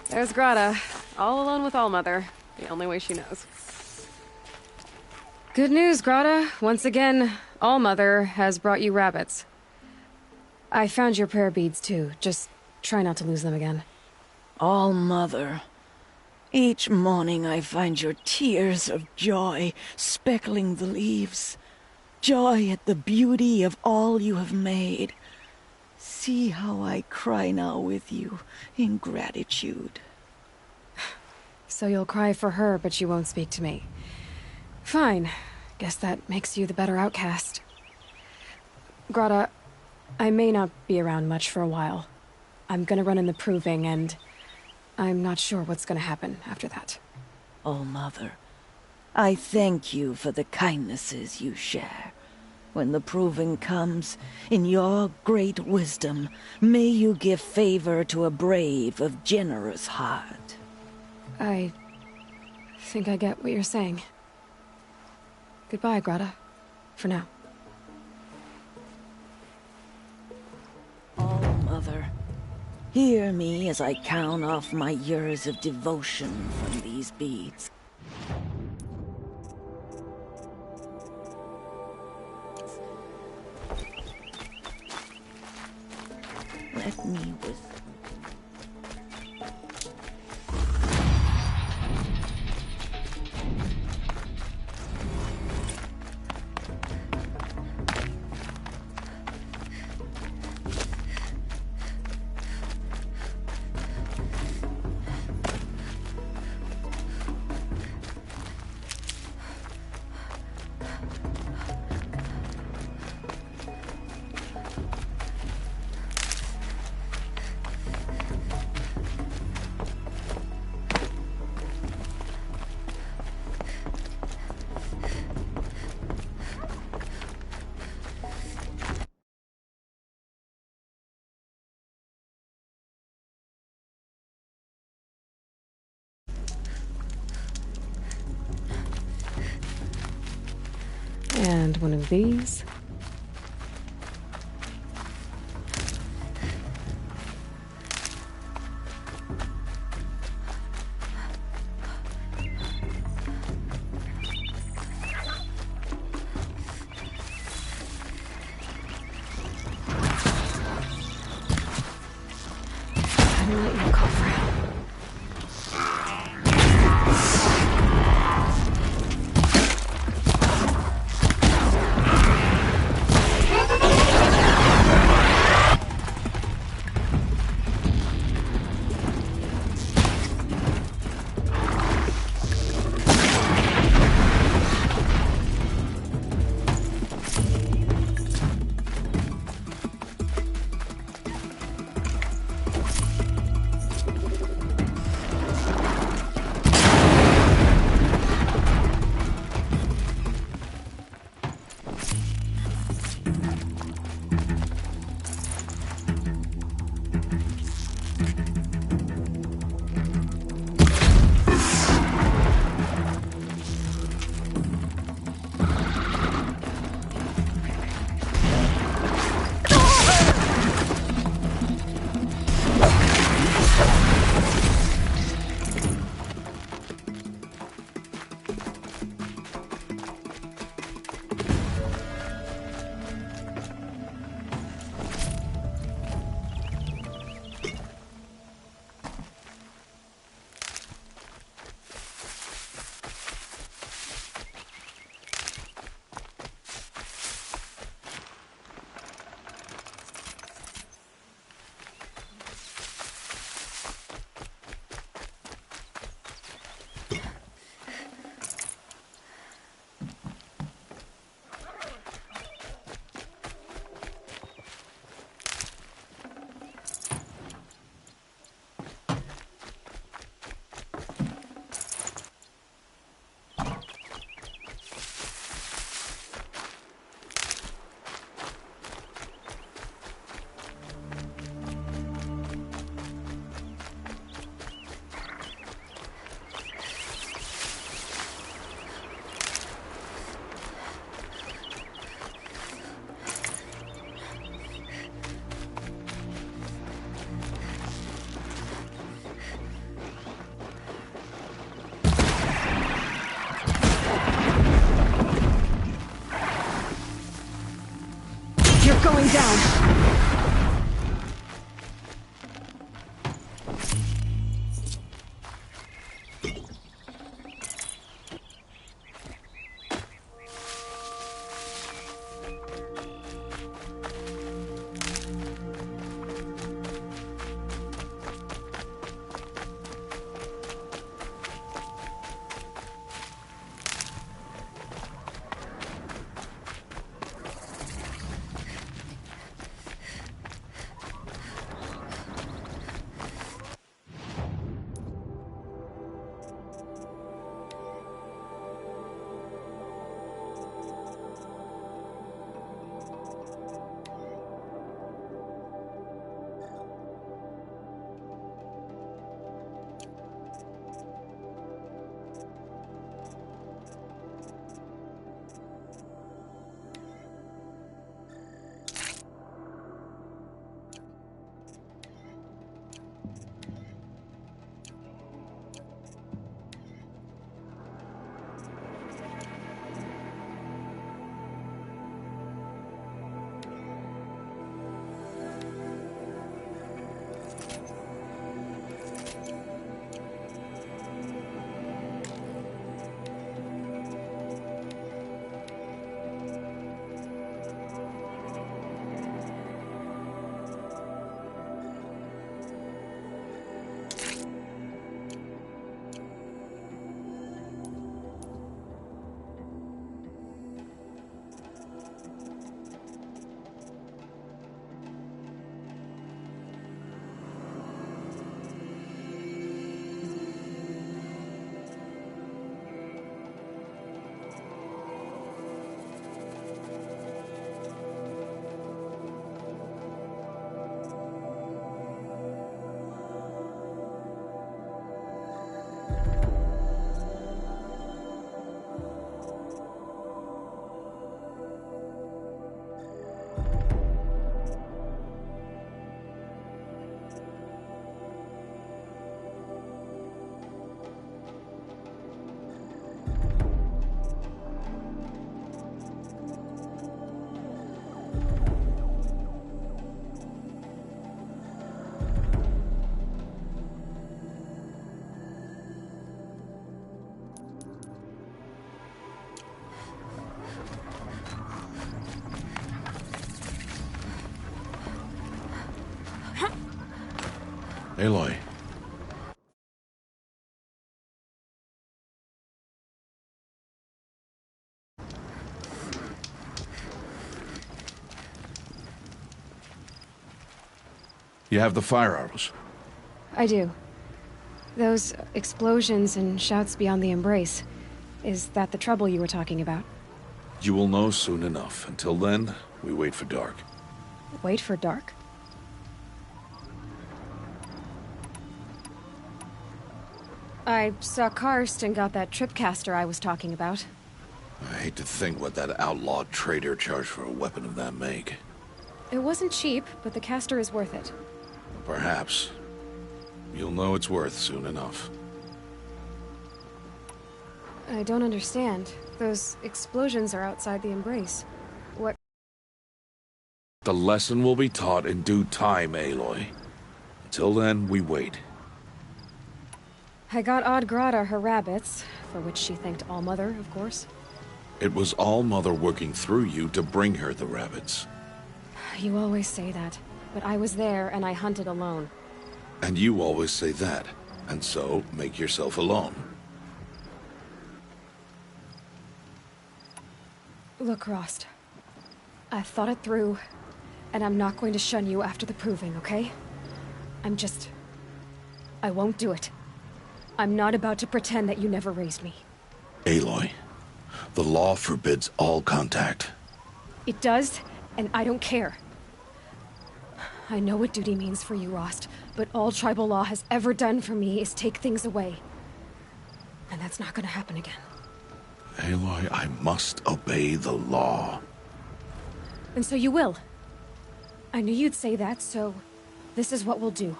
There's Grata, all alone with Allmother, the only way she knows. Good news, Grata. Once again, Allmother has brought you rabbits. I found your prayer beads, too. Just try not to lose them again. Allmother, each morning I find your tears of joy speckling the leaves. Joy at the beauty of all you have made. See how I cry now with you in gratitude. So you'll cry for her, but you won't speak to me. Fine. Guess that makes you the better outcast. Grata, I may not be around much for a while. I'm gonna run in the proving, and I'm not sure what's gonna happen after that. Oh, Mother, I thank you for the kindnesses you share. When the proving comes, in your great wisdom, may you give favor to a brave of generous heart. I think I get what you're saying. Goodbye, Grata. For now. Oh, Mother, hear me as I count off my years of devotion from these beads. Let me with... And one of these. I'm gonna let you call for help. Aloy. You have the fire arrows? I do. Those explosions and shouts beyond the embrace. Is that the trouble you were talking about? You will know soon enough. Until then, we wait for dark. Wait for dark? I saw Karst and got that tripcaster I was talking about. I hate to think what that outlawed trader charged for a weapon of that make. It wasn't cheap, but the caster is worth it. Perhaps. You'll know it's worth soon enough. I don't understand. Those explosions are outside the embrace. What? The lesson will be taught in due time, Aloy. Until then, we wait. I got Oddgrada her rabbits, for which she thanked Allmother, of course. It was Allmother working through you to bring her the rabbits. You always say that, but I was there and I hunted alone. And you always say that, and so make yourself alone. Look, Rost. I thought it through, and I'm not going to shun you after the proving, okay? I won't do it. I'm not about to pretend that you never raised me. Aloy, the law forbids all contact. It does, and I don't care. I know what duty means for you, Rost, but all tribal law has ever done for me is take things away. And that's not gonna happen again. Aloy, I must obey the law. And so you will. I knew you'd say that, so this is what we'll do.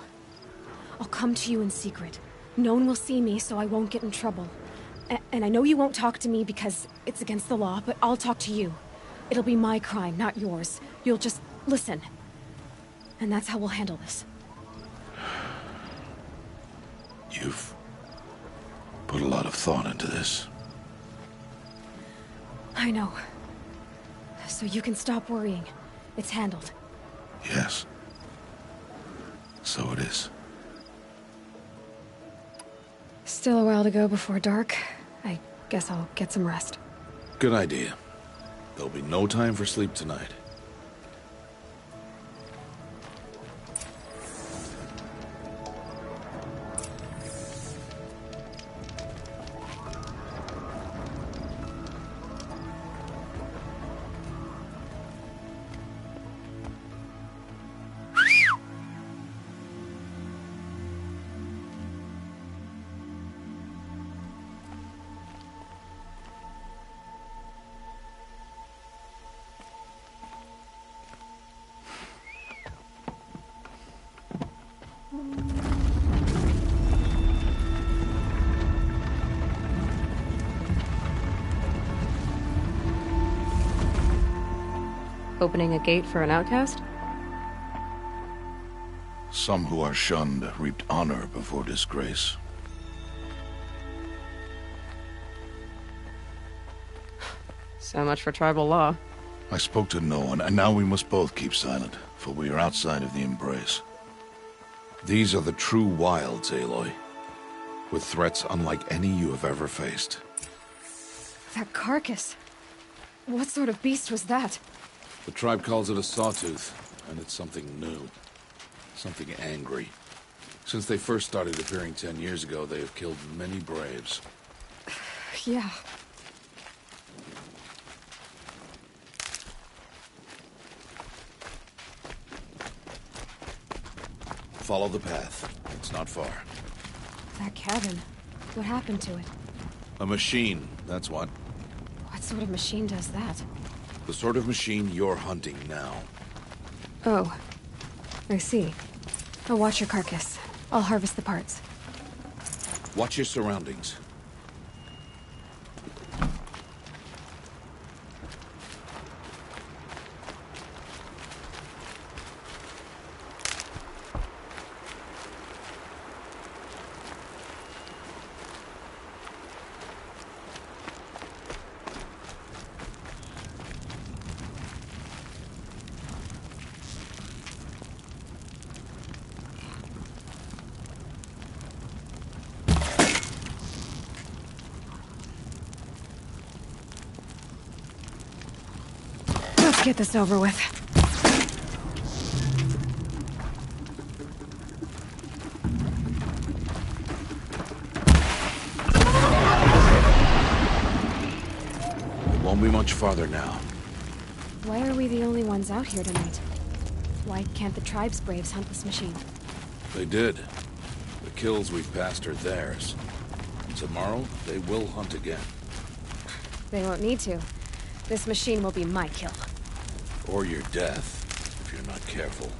I'll come to you in secret. No one will see me, so I won't get in trouble. And I know you won't talk to me because it's against the law, but I'll talk to you. It'll be my crime, not yours. You'll just listen. And that's how we'll handle this. You've put a lot of thought into this. I know. So you can stop worrying. It's handled. Yes. So it is. Still a while to go before dark. I guess I'll get some rest. Good idea. There'll be no time for sleep tonight. Opening a gate for an outcast? Some who are shunned reaped honor before disgrace. So much for tribal law. I spoke to no one, and now we must both keep silent, for we are outside of the embrace. These are the true wilds, Aloy, with threats unlike any you have ever faced. That carcass. What sort of beast was that? The tribe calls it a sawtooth, and it's something new. Something angry. Since they first started appearing 10 years ago, they have killed many braves. Yeah. Follow the path. It's not far. That cabin. What happened to it? A machine, that's what. What sort of machine does that? The sort of machine you're hunting now. Oh. I see. I'll watch your carcass. I'll harvest the parts. Watch your surroundings. get this over with. It won't be much farther now. Why are we the only ones out here tonight? Why can't the tribe's braves hunt this machine? They did. The kills we've passed are theirs. Tomorrow, they will hunt again. They won't need to. This machine will be my kill. Or your death, if you're not careful.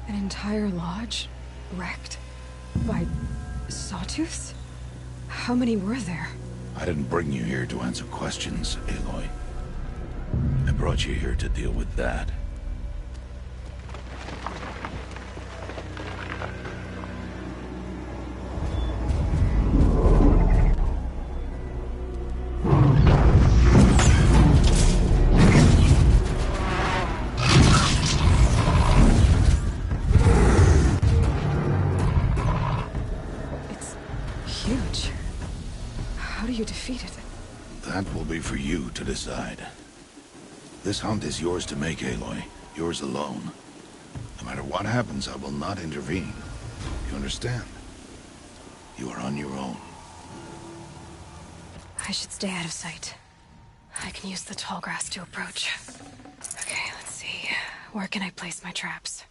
An entire lodge wrecked by sawtooths? How many were there? I didn't bring you here to answer questions, Aloy. I brought you here to deal with that. Huge. How do you defeat it? That will be for you to decide. This hunt is yours to make, Aloy. Yours alone. No matter what happens, I will not intervene. You understand? You are on your own. I should stay out of sight. I can use the tall grass to approach. Okay, let's see. Where can I place my traps?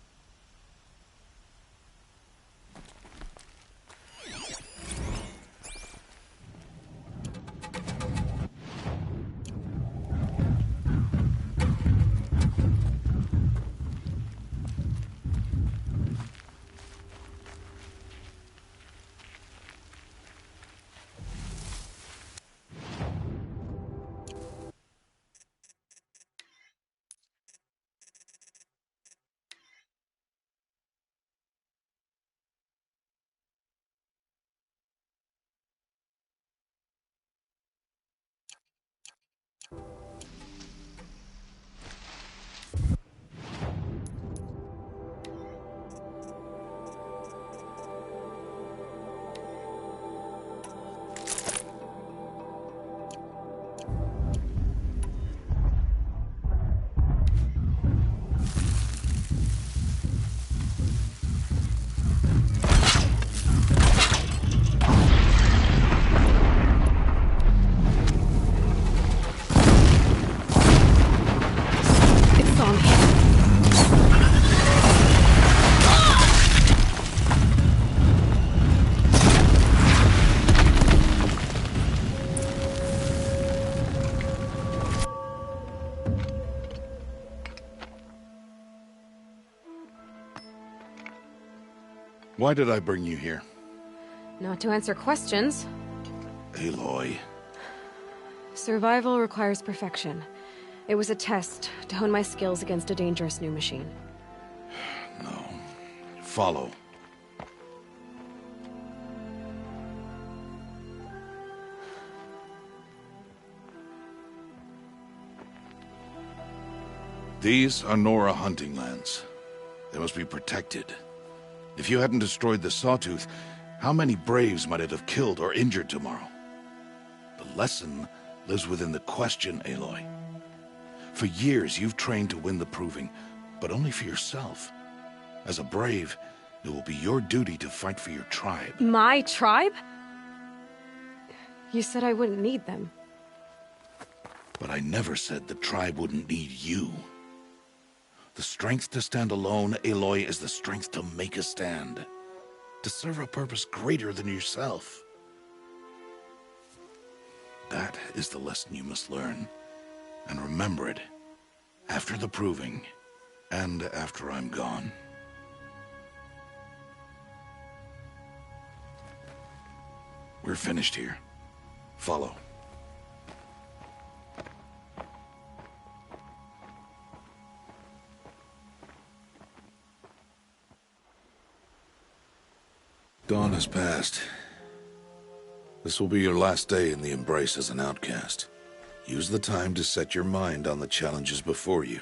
Why did I bring you here? Not to answer questions. Aloy. Survival requires perfection. It was a test to hone my skills against a dangerous new machine. No. Follow. These are Nora hunting lands. They must be protected. If you hadn't destroyed the Sawtooth, how many Braves might it have killed or injured tomorrow? The lesson lives within the question, Aloy. For years, you've trained to win the Proving, but only for yourself. As a Brave, it will be your duty to fight for your tribe. My tribe? You said I wouldn't need them. But I never said the tribe wouldn't need you. The strength to stand alone, Aloy, is the strength to make a stand. To serve a purpose greater than yourself. That is the lesson you must learn. And remember it. After the Proving. And after I'm gone. We're finished here. Follow. Dawn has passed. This will be your last day in the Embrace as an outcast. Use the time to set your mind on the challenges before you.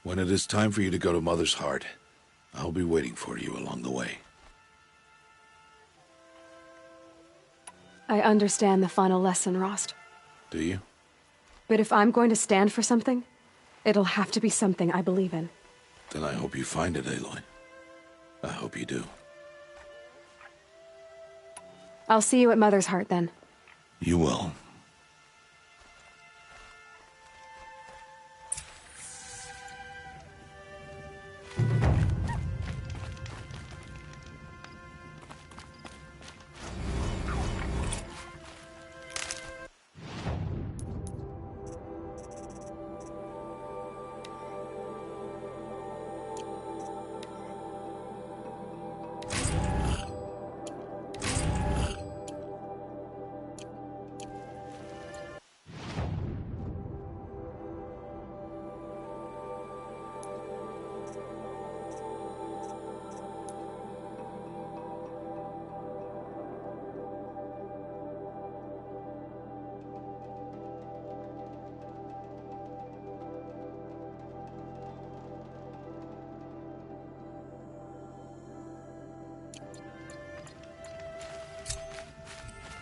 When it is time for you to go to Mother's Heart, I'll be waiting for you along the way. I understand the final lesson, Rost. Do you? But if I'm going to stand for something, it'll have to be something I believe in. Then I hope you find it, Aloy. I hope you do. I'll see you at Mother's Heart, then. You will.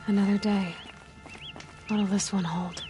Another day. What'll this one hold?